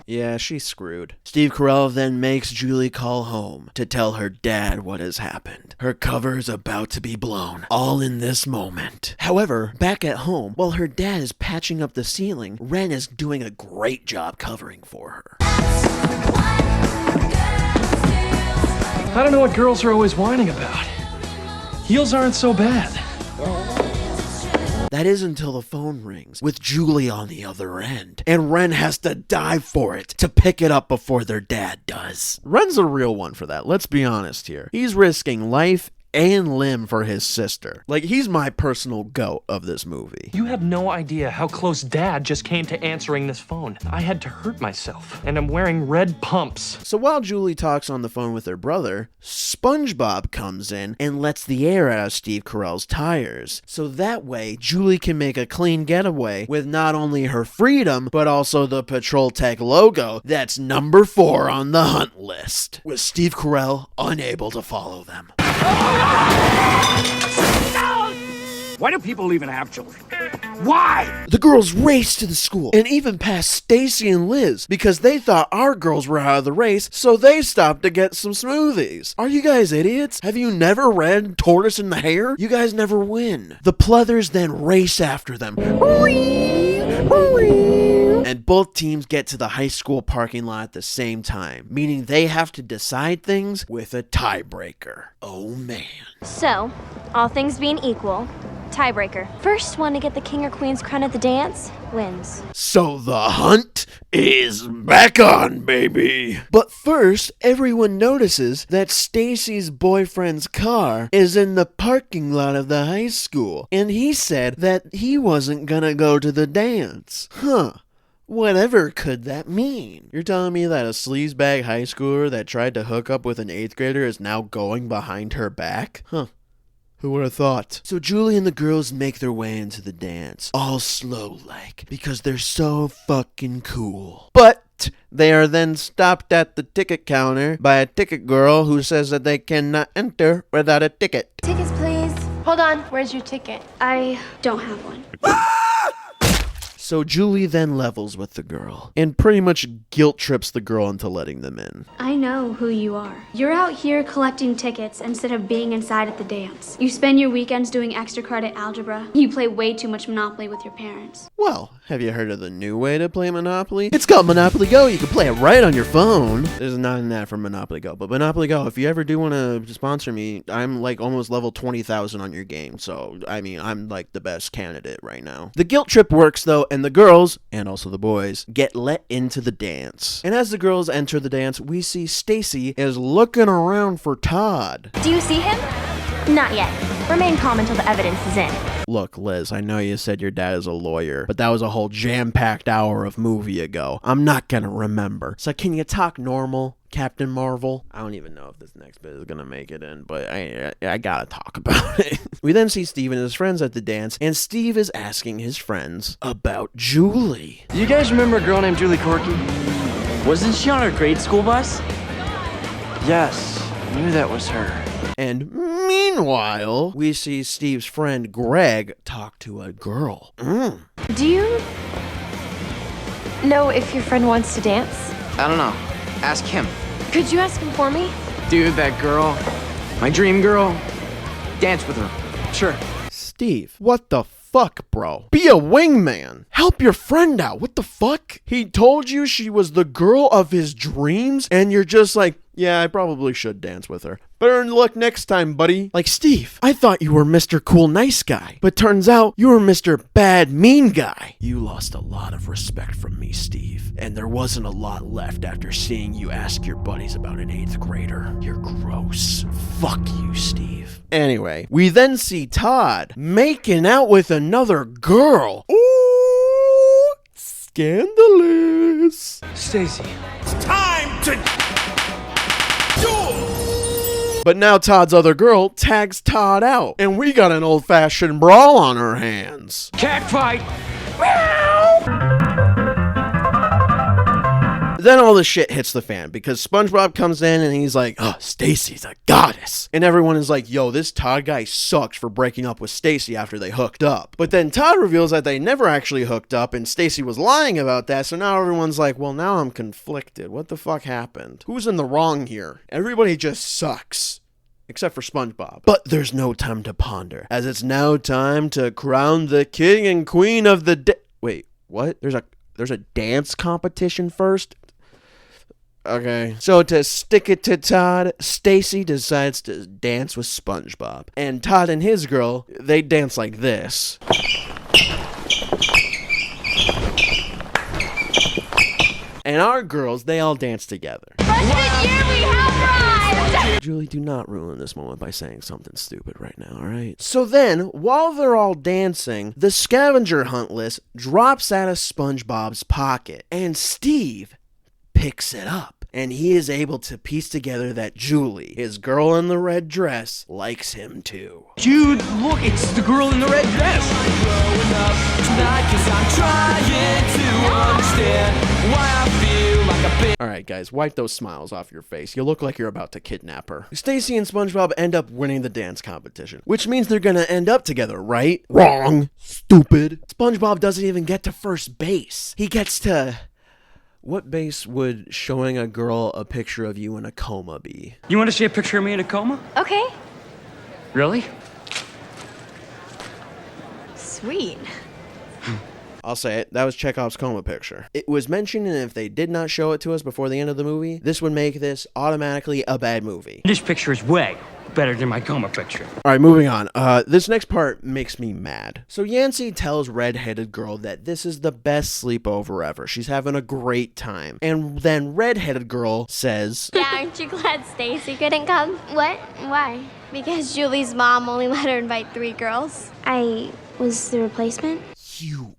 Yeah, she's screwed. Steve Carell then makes Julie call home to tell her dad what has happened. Her cover is about to be blown, all in this moment. However, back at home, while her dad is patching up the ceiling, Ren is doing a great job covering for her. I don't know what girls are always whining about. Heels aren't so bad. That is until the phone rings, with Julie on the other end, and Ren has to dive for it to pick it up before their dad does. Ren's a real one for that, let's be honest here. He's risking life and limb for his sister. Like, he's my personal goat of this movie. You have no idea how close Dad just came to answering this phone. I had to hurt myself, and I'm wearing red pumps. So while Julie talks on the phone with her brother, SpongeBob comes in and lets the air out of Steve Carell's tires. So that way, Julie can make a clean getaway with not only her freedom, but also the Patrol Tech logo that's number 4 on the hunt list, with Steve Carell unable to follow them. Why do people even have children? Why? The girls race to the school and even past Stacy and Liz because they thought our girls were out of the race, so they stopped to get some smoothies. Are you guys idiots? Have you never read Tortoise and the Hare? You guys never win. The Pleathers then race after them. And both teams get to the high school parking lot at the same time, meaning they have to decide things with a tiebreaker. Oh man. So, all things being equal, tiebreaker. First one to get the king or queen's crown at the dance wins. So the hunt is back on, baby. But first, everyone notices that Stacy's boyfriend's car is in the parking lot of the high school, and he said that he wasn't gonna go to the dance. Huh. Whatever could that mean? You're telling me that a sleazebag high schooler that tried to hook up with an 8th grader is now going behind her back? Huh. Who would have thought? So Julie and the girls make their way into the dance, all slow-like, because they're so fucking cool. But they are then stopped at the ticket counter by a ticket girl who says that they cannot enter without a ticket. Tickets, please. Hold on, where's your ticket? I don't have one. So Julie then levels with the girl and pretty much guilt trips the girl into letting them in. I know who you are. You're out here collecting tickets instead of being inside at the dance. You spend your weekends doing extra credit algebra. You play way too much Monopoly with your parents. Well, have you heard of the new way to play Monopoly? It's called Monopoly Go. You can play it right on your phone. There's not an ad for Monopoly Go, but Monopoly Go, if you ever do want to sponsor me, I'm like almost level 20,000 on your game. So, I mean, I'm like the best candidate right now. The guilt trip works though, and the girls, and also the boys, get let into the dance. And as the girls enter the dance, we see Stacy is looking around for Todd. Do you see him? Not yet. Remain calm until the evidence is in. Look, Liz, I know you said your dad is a lawyer, but that was a whole jam-packed hour of movie ago. I'm not gonna remember. So can you talk normal, Captain Marvel? I don't even know if this next bit is gonna make it in, but I gotta talk about it. We then see Steve and his friends at the dance, and Steve is asking his friends about Julie. Do you guys remember a girl named Julie Corky? Wasn't she on our grade school bus? Yes, I knew that was her. And meanwhile, we see Steve's friend Greg talk to a girl. Do you know if your friend wants to dance? I don't know. Ask him. Could you ask him for me? Dude, that girl, my dream girl, dance with her. Sure. Steve, what the fuck, bro? Be a wingman. Help your friend out. What the fuck? He told you she was the girl of his dreams, and you're just like, yeah, I probably should dance with her. Better luck next time, buddy. Like, Steve, I thought you were Mr. Cool Nice Guy, but turns out you were Mr. Bad Mean Guy. You lost a lot of respect from me, Steve, and there wasn't a lot left after seeing you ask your buddies about an 8th grader. You're gross. Fuck you, Steve. Anyway, we then see Todd making out with another girl. Ooh, scandalous. Stacy. It's time to duel! But now Todd's other girl tags Todd out, and we got an old-fashioned brawl on our hands. Cat fight! Then all the shit hits the fan, because SpongeBob comes in and he's like, oh, Stacy's a goddess. And everyone is like, yo, this Todd guy sucks for breaking up with Stacy after they hooked up. But then Todd reveals that they never actually hooked up, and Stacy was lying about that, so now everyone's like, well, now I'm conflicted. What the fuck happened? Who's in the wrong here? Everybody just sucks. Except for SpongeBob. But there's no time to ponder, as it's now time to crown the king and queen of the Wait, what? There's a dance competition first? Okay. So to stick it to Todd, Stacy decides to dance with SpongeBob. And Todd and his girl, they dance like this. And our girls, they all dance together. Freshman year we have arrived! Julie, do not ruin this moment by saying something stupid right now, alright? So then, while they're all dancing, the scavenger hunt list drops out of SpongeBob's pocket, and Steve picks it up. And he is able to piece together that Julie, his girl in the red dress, likes him too. Dude, look, it's the girl in the red dress. Alright guys, wipe those smiles off your face. You look like you're about to kidnap her. Stacy and SpongeBob end up winning the dance competition, which means they're gonna end up together, right? Wrong. Stupid. SpongeBob doesn't even get to first base. He gets to... What base would showing a girl a picture of you in a coma be? You want to see a picture of me in a coma? Okay. Really? Sweet. I'll say it, that was Chekhov's coma picture. It was mentioned, and if they did not show it to us before the end of the movie, this would make this automatically a bad movie. This picture is way better than my coma picture. Alright, moving on. This next part makes me mad. So Yancy tells Red-Headed Girl that this is the best sleepover ever. She's having a great time. And then Red-Headed Girl says, Yeah, aren't you glad Stacy couldn't come? What? Why? Because Julie's mom only let her invite 3 girls. I was the replacement? You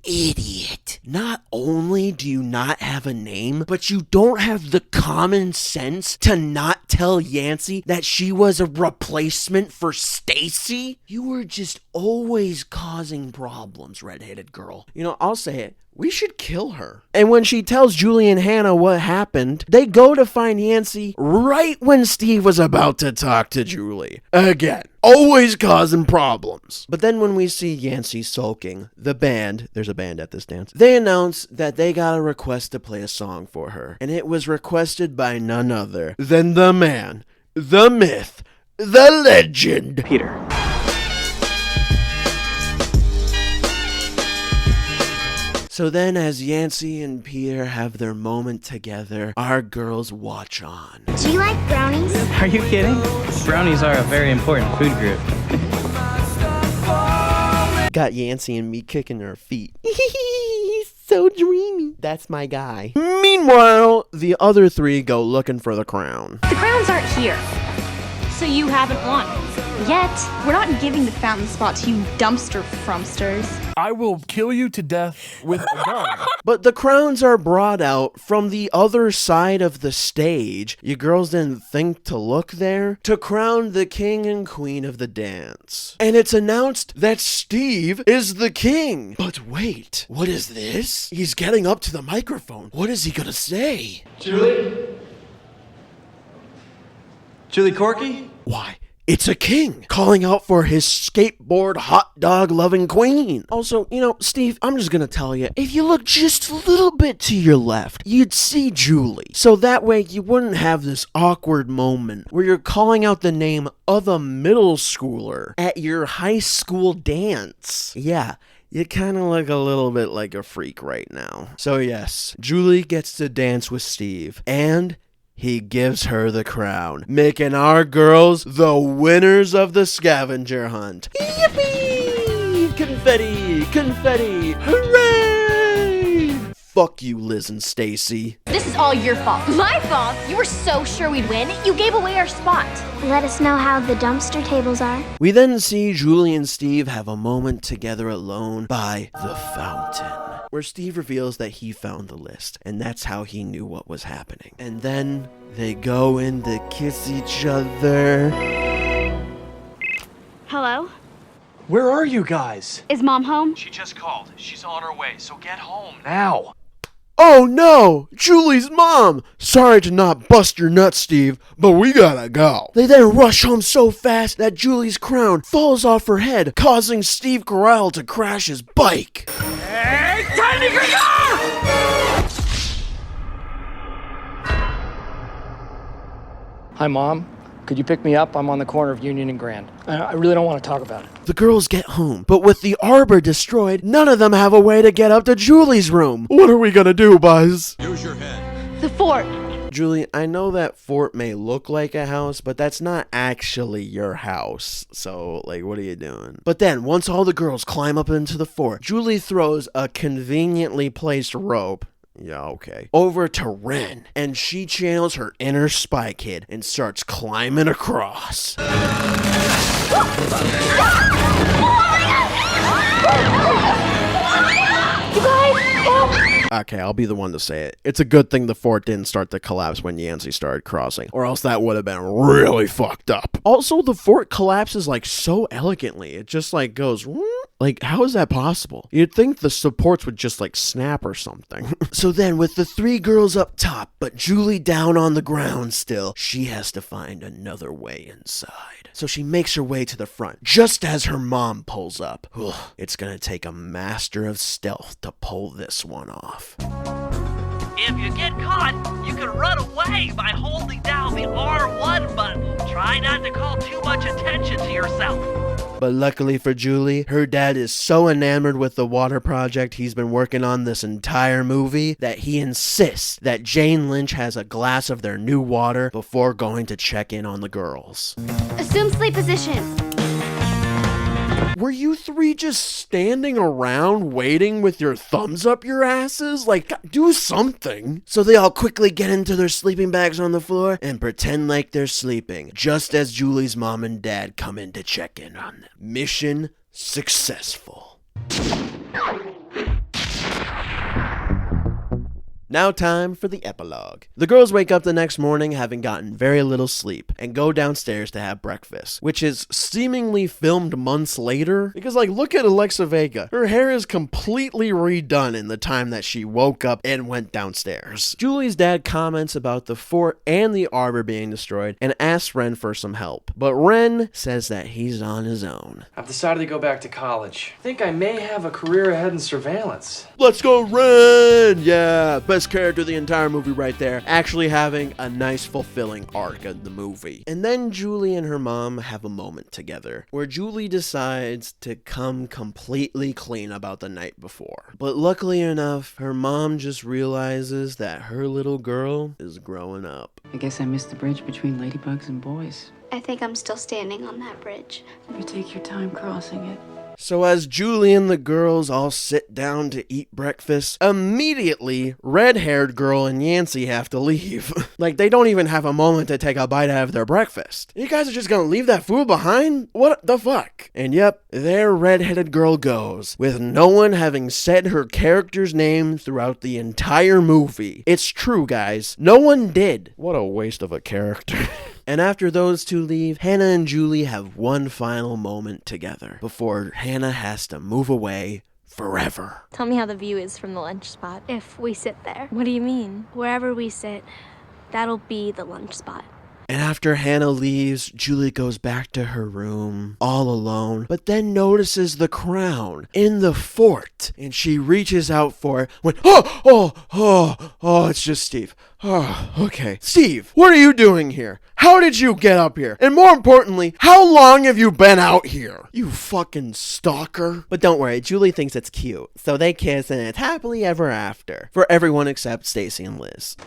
idiot. Not only do you not have a name, but you don't have the common sense to not tell Yancy that she was a replacement for Stacy. You were just always causing problems, Red-Headed Girl. You know, I'll say it. We should kill her. And when she tells Julie and Hannah what happened, they go to find Yancy right when Steve was about to talk to Julie. Again, always causing problems. But then when we see Yancy sulking, the band, there's a band at this dance, they announce that they got a request to play a song for her. And it was requested by none other than the man, the myth, the legend, Peter. So then, as Yancy and Peter have their moment together, our girls watch on. Do you like brownies? Are you kidding? Brownies are a very important food group. Got Yancy and me kicking her feet. He's so dreamy. That's my guy. Meanwhile, the other 3 go looking for the crown. The crowns aren't here, so you haven't won. Yet. We're not giving the fountain spot to you dumpster frumsters. I will kill you to death with a gun. But the crowns are brought out from the other side of the stage. You girls didn't think to look there? To crown the king and queen of the dance. And it's announced that Steve is the king. But wait, what is this? He's getting up to the microphone. What is he gonna say? Julie? Julie Corky? Why? It's a king calling out for his skateboard hot dog loving queen. Also, you know, Steve, I'm just gonna tell you, if you look just a little bit to your left, you'd see Julie. So that way you wouldn't have this awkward moment where you're calling out the name of a middle schooler at your high school dance. Yeah. You kind of look a little bit like a freak right now. So yes, Julie gets to dance with Steve, and he gives her the crown, making our girls the winners of the scavenger hunt. Yippee! Confetti! Confetti! Hooray! Fuck you, Liz and Stacy. This is all your fault. My fault? You were so sure we'd win, you gave away our spot. Let us know how the dumpster tables are. We then see Julie and Steve have a moment together alone by the fountain, where Steve reveals that he found the list, and that's how he knew what was happening. And then they go in to kiss each other. Hello? Where are you guys? Is Mom home? She just called. She's on her way, so get home now. Oh no! Julie's mom! Sorry to not bust your nuts, Steve, but we gotta go. They then rush home so fast that Julie's crown falls off her head, causing Steve Carrell to crash his bike. Hey, Tiebreaker! Hi, Mom. Could you pick me up? I'm on the corner of Union and Grand. I really don't want to talk about it. The girls get home, but with the arbor destroyed, none of them have a way to get up to Julie's room. What are we gonna do, Buzz? Use your head. The fort. Julie, I know that fort may look like a house, but that's not actually your house. So, like, what are you doing? But then, once all the girls climb up into the fort, Julie throws a conveniently placed rope. Yeah, okay. Over to Ren, and she channels her inner Spy Kid and starts climbing across. Okay, I'll be the one to say it. It's a good thing the fort didn't start to collapse when Yancey started crossing, or else that would have been really fucked up. Also, the fort collapses like so elegantly. It just like goes, like, how is that possible? You'd think the supports would just like snap or something. So then with the 3 girls up top, but Julie down on the ground still, she has to find another way inside. So she makes her way to the front, just as her mom pulls up. Ugh, it's gonna take a master of stealth to pull this one off. If you get caught, you can run away by holding down the R1 button. Try not to call too much attention to yourself. But luckily for Julie, her dad is so enamored with the water project he's been working on this entire movie that he insists that Jane Lynch has a glass of their new water before going to check in on the girls. Assume sleep position. Were you 3 just standing around waiting with your thumbs up your asses? Like, do something. So they all quickly get into their sleeping bags on the floor and pretend like they're sleeping, just as Julie's mom and dad come in to check in on them. Mission successful. Now time for the epilogue. The girls wake up the next morning having gotten very little sleep and go downstairs to have breakfast, which is seemingly filmed months later. Because like, look at Alexa Vega. Her hair is completely redone in the time that she woke up and went downstairs. Julie's dad comments about the fort and the arbor being destroyed and asks Ren for some help. But Ren says that he's on his own. I've decided to go back to college. I think I may have a career ahead in surveillance. Let's go, Ren! Yeah, best character of the entire movie right there, actually having a nice fulfilling arc of the movie. And then Julie and her mom have a moment together where Julie decides to come completely clean about the night before. But luckily enough, her mom just realizes that her little girl is growing up. I guess I missed the bridge between ladybugs and boys. I think I'm still standing on that bridge. You take your time crossing it. So as Julie and the girls all sit down to eat breakfast, immediately, red-haired girl and Yancey have to leave. Like, they don't even have a moment to take a bite out of their breakfast. You guys are just gonna leave that food behind? What the fuck? And yep, there red-headed girl goes, with no one having said her character's name throughout the entire movie. It's true, guys. No one did. What a waste of a character. And after those 2 leave, Hannah and Julie have one final moment together before Hannah has to move away forever. Tell me how the view is from the lunch spot. If we sit there. What do you mean? Wherever we sit, that'll be the lunch spot. And after Hannah leaves, Julie goes back to her room, all alone, but then notices the crown in the fort. And she reaches out for it when, it's just Steve. Oh, okay. Steve, what are you doing here? How did you get up here? And more importantly, how long have you been out here? You fucking stalker. But don't worry, Julie thinks it's cute. So they kiss and it's happily ever after. For everyone except Stacy and Liz.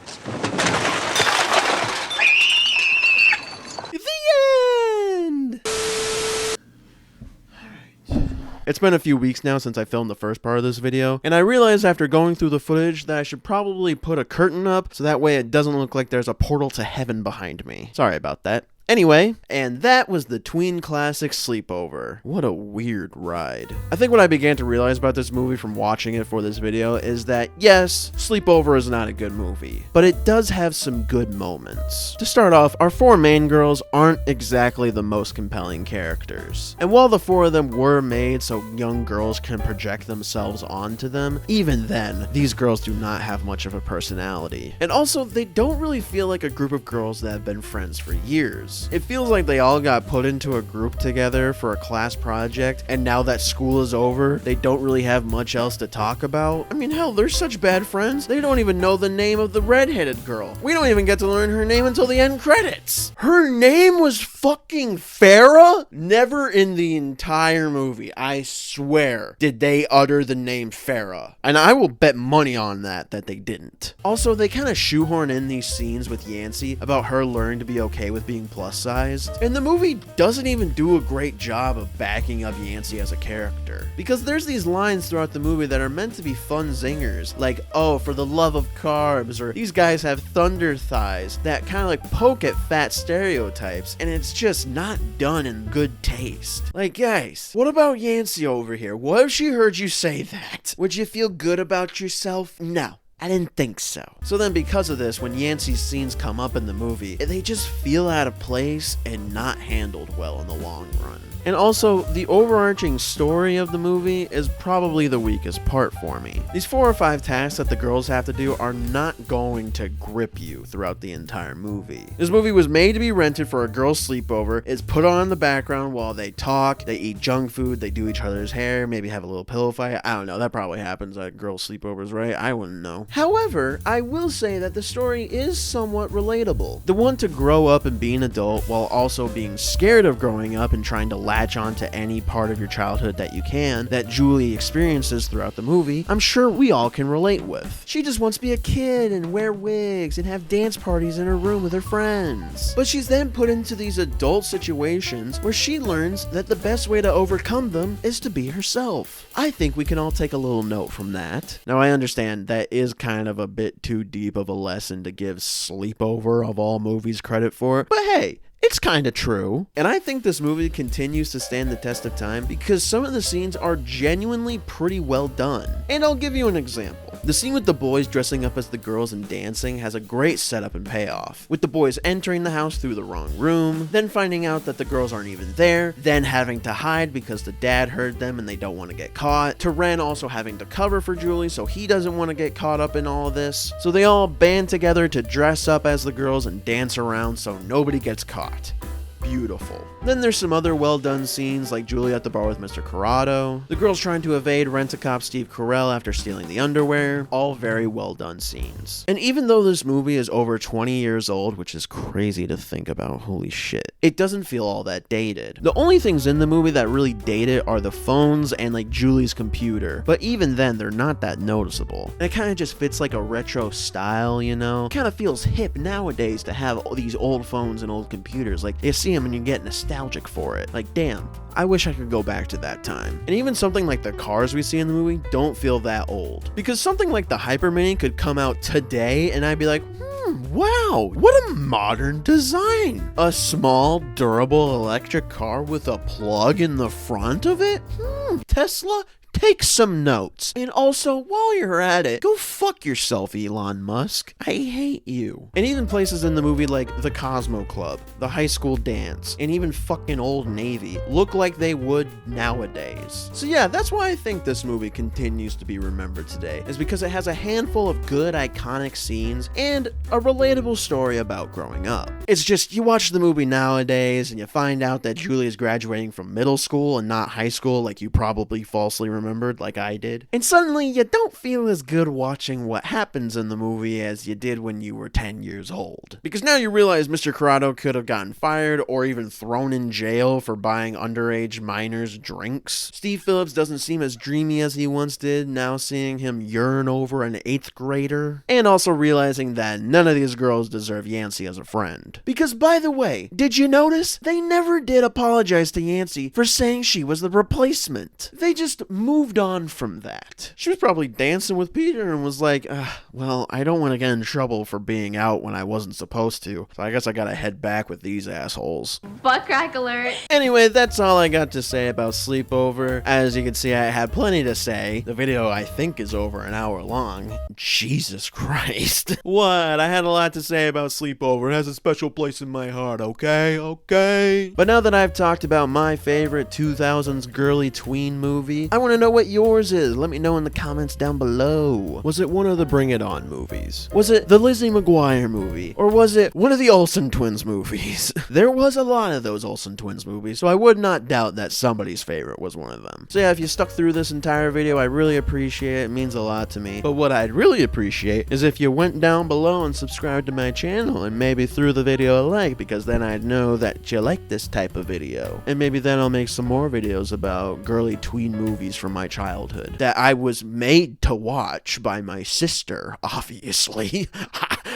It's been a few weeks now since I filmed the first part of this video, and I realized after going through the footage that I should probably put a curtain up so that way it doesn't look like there's a portal to heaven behind me. Sorry about that. Anyway, and that was the tween classic Sleepover. What a weird ride. I think what I began to realize about this movie from watching it for this video is that, yes, Sleepover is not a good movie, but it does have some good moments. To start off, our 4 main girls aren't exactly the most compelling characters. And while the 4 of them were made so young girls can project themselves onto them, even then, these girls do not have much of a personality. And also, they don't really feel like a group of girls that have been friends for years. It feels like they all got put into a group together for a class project, and now that school is over, they don't really have much else to talk about. I mean, hell, they're such bad friends, they don't even know the name of the redheaded girl. We don't even get to learn her name until the end credits. Her name was fucking Farah? Never in the entire movie, I swear, did they utter the name Farah. And I will bet money on that they didn't. Also, they kind of shoehorn in these scenes with Yancey about her learning to be okay with being plugged plus-sized. And the movie doesn't even do a great job of backing up Yancey as a character. Because there's these lines throughout the movie that are meant to be fun zingers, like, oh, for the love of carbs, or these guys have thunder thighs, that kind of like poke at fat stereotypes, and it's just not done in good taste. Like, guys, what about Yancey over here? What if she heard you say that? Would you feel good about yourself? No. I didn't think so. So then because of this, when Yancey's scenes come up in the movie, they just feel out of place and not handled well in the long run. And also, the overarching story of the movie is probably the weakest part for me. These 4 or 5 tasks that the girls have to do are not going to grip you throughout the entire movie. This movie was made to be rented for a girls' sleepover. It's put on in the background while they talk, they eat junk food, they do each other's hair, maybe have a little pillow fight. I don't know, that probably happens at girls' sleepovers, right? I wouldn't know. However, I will say that the story is somewhat relatable. The one to grow up and be an adult while also being scared of growing up and trying to latch on to any part of your childhood that you can, that Julie experiences throughout the movie, I'm sure we all can relate with. She just wants to be a kid and wear wigs and have dance parties in her room with her friends. But she's then put into these adult situations where she learns that the best way to overcome them is to be herself. I think we can all take a little note from that. Now, I understand that is kind of a bit too deep of a lesson to give Sleepover of all movies credit for, but hey, it's kind of true. And I think this movie continues to stand the test of time because some of the scenes are genuinely pretty well done. And I'll give you an example. The scene with the boys dressing up as the girls and dancing has a great setup and payoff, with the boys entering the house through the wrong room, then finding out that the girls aren't even there, then having to hide because the dad heard them and they don't want to get caught, to Ren also having to cover for Julie so he doesn't want to get caught up in all of this, so they all band together to dress up as the girls and dance around so nobody gets caught. Beautiful. Then there's some other well done scenes like Julie at the bar with Mr. Corrado, the girls trying to evade rent-a-cop Steve Carrell after stealing the underwear, all very well done scenes. And even though this movie is over 20 years old, which is crazy to think about, holy shit, it doesn't feel all that dated. The only things in the movie that really date it are the phones and like Julie's computer, but even then they're not that noticeable. And it kind of just fits like a retro style, you know? It kind of feels hip nowadays to have all these old phones and old computers. Like, you see them and you get nostalgic for it. Like, damn, I wish I could go back to that time. And even something like the cars we see in the movie don't feel that old. Because something like the Hyper Mini could come out today and I'd be like, wow, what a modern design. A small, durable electric car with a plug in the front of it? Tesla? Take some notes. And also, while you're at it, go fuck yourself, Elon Musk. I hate you. And even places in the movie like the Cosmo Club, the high school dance, and even fucking Old Navy look like they would nowadays. So yeah, that's why I think this movie continues to be remembered today, is because it has a handful of good iconic scenes and a relatable story about growing up. It's just, you watch the movie nowadays and you find out that Julie is graduating from middle school and not high school like you probably falsely remembered like I did. And suddenly you don't feel as good watching what happens in the movie as you did when you were 10 years old. Because now you realize Mr. Corrado could have gotten fired or even thrown in jail for buying underage minors drinks. Steve Phillips doesn't seem as dreamy as he once did, now seeing him yearn over an 8th grader. And also realizing that none of these girls deserve Yancey as a friend. Because by the way, did you notice? They never did apologize to Yancey for saying she was the replacement. They just moved on from that. She was probably dancing with Peter and was like, well, I don't want to get in trouble for being out when I wasn't supposed to, so I guess I gotta head back with these assholes. Butt crack alert. Anyway, that's all I got to say about Sleepover. As you can see, I had plenty to say. The video, I think, is over an hour long. Jesus Christ. What? I had a lot to say about Sleepover. It has a special place in my heart, okay? Okay. But now that I've talked about my favorite 2000s girly tween movie, I want to know what yours is. Let me know in the comments down below. Was it one of the Bring It On movies? Was it the Lizzie McGuire movie? Or was it one of the Olsen Twins movies? There was a lot of those Olsen Twins movies, so I would not doubt that somebody's favorite was one of them. So yeah, if you stuck through this entire video, I really appreciate it. It means a lot to me. But what I'd really appreciate is if you went down below and subscribed to my channel and maybe threw the video a like, because then I'd know that you like this type of video. And maybe then I'll make some more videos about girly tween movies from my childhood that I was made to watch by my sister, obviously.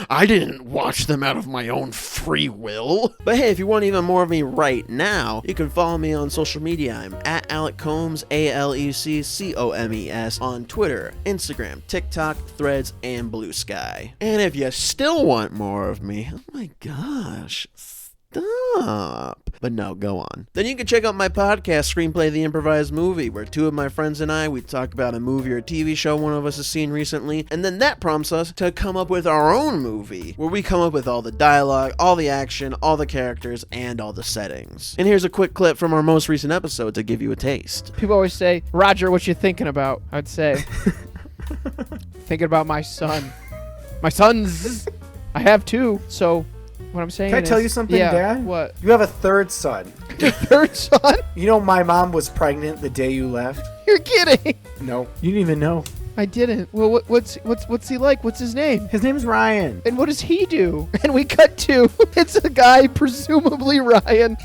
I didn't watch them out of my own free will. But hey, if you want even more of me right now, you can follow me on social media. I'm at Alec Combs, ALECCOMES, on Twitter, Instagram, TikTok, Threads, and Blue Sky. And if you still want more of me, oh my gosh, stop. But no, go on. Then you can check out my podcast, Screenplay the Improvised Movie, where two of my friends and I, we talk about a movie or TV show one of us has seen recently, and then that prompts us to come up with our own movie, where we come up with all the dialogue, all the action, all the characters, and all the settings. And here's a quick clip from our most recent episode to give you a taste. People always say, Roger, what you thinking about? I'd say, thinking about my son. My sons! I have two, so... What I'm saying Can I tell you something, Dad? What? You have a third son. Your third son? You know my mom was pregnant the day you left? You're kidding. No. You didn't even know. I didn't. Well, what's he like? What's his name? His name's Ryan. And what does he do? And we cut to, it's a guy, presumably Ryan.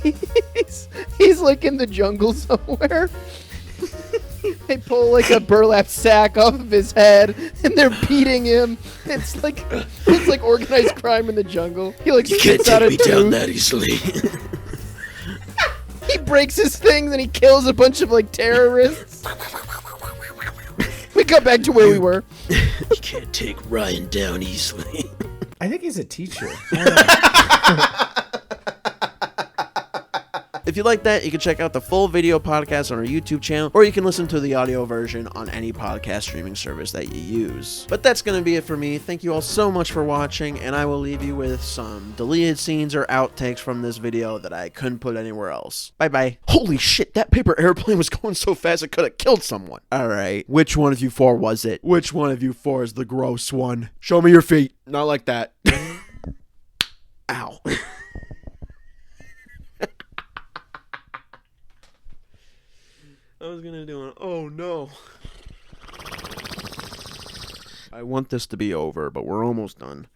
He's like in the jungle somewhere. They pull like a burlap sack off of his head, and they're beating him. It's like organized crime in the jungle. He like You can't spits out take a me down tooth. that easily. He breaks his things and he kills a bunch of like terrorists. We got back to where we were. You can't take Ryan down easily. I think he's a teacher. If you like that, you can check out the full video podcast on our YouTube channel, or you can listen to the audio version on any podcast streaming service that you use. But that's going to be it for me. Thank you all so much for watching, and I will leave you with some deleted scenes or outtakes from this video that I couldn't put anywhere else. Bye-bye. Holy shit, that paper airplane was going so fast it could have killed someone. Alright, which one of you four was it? Which one of you four is the gross one? Show me your feet. Not like that. Ow. I was gonna do an oh no. I want this to be over, but we're almost done.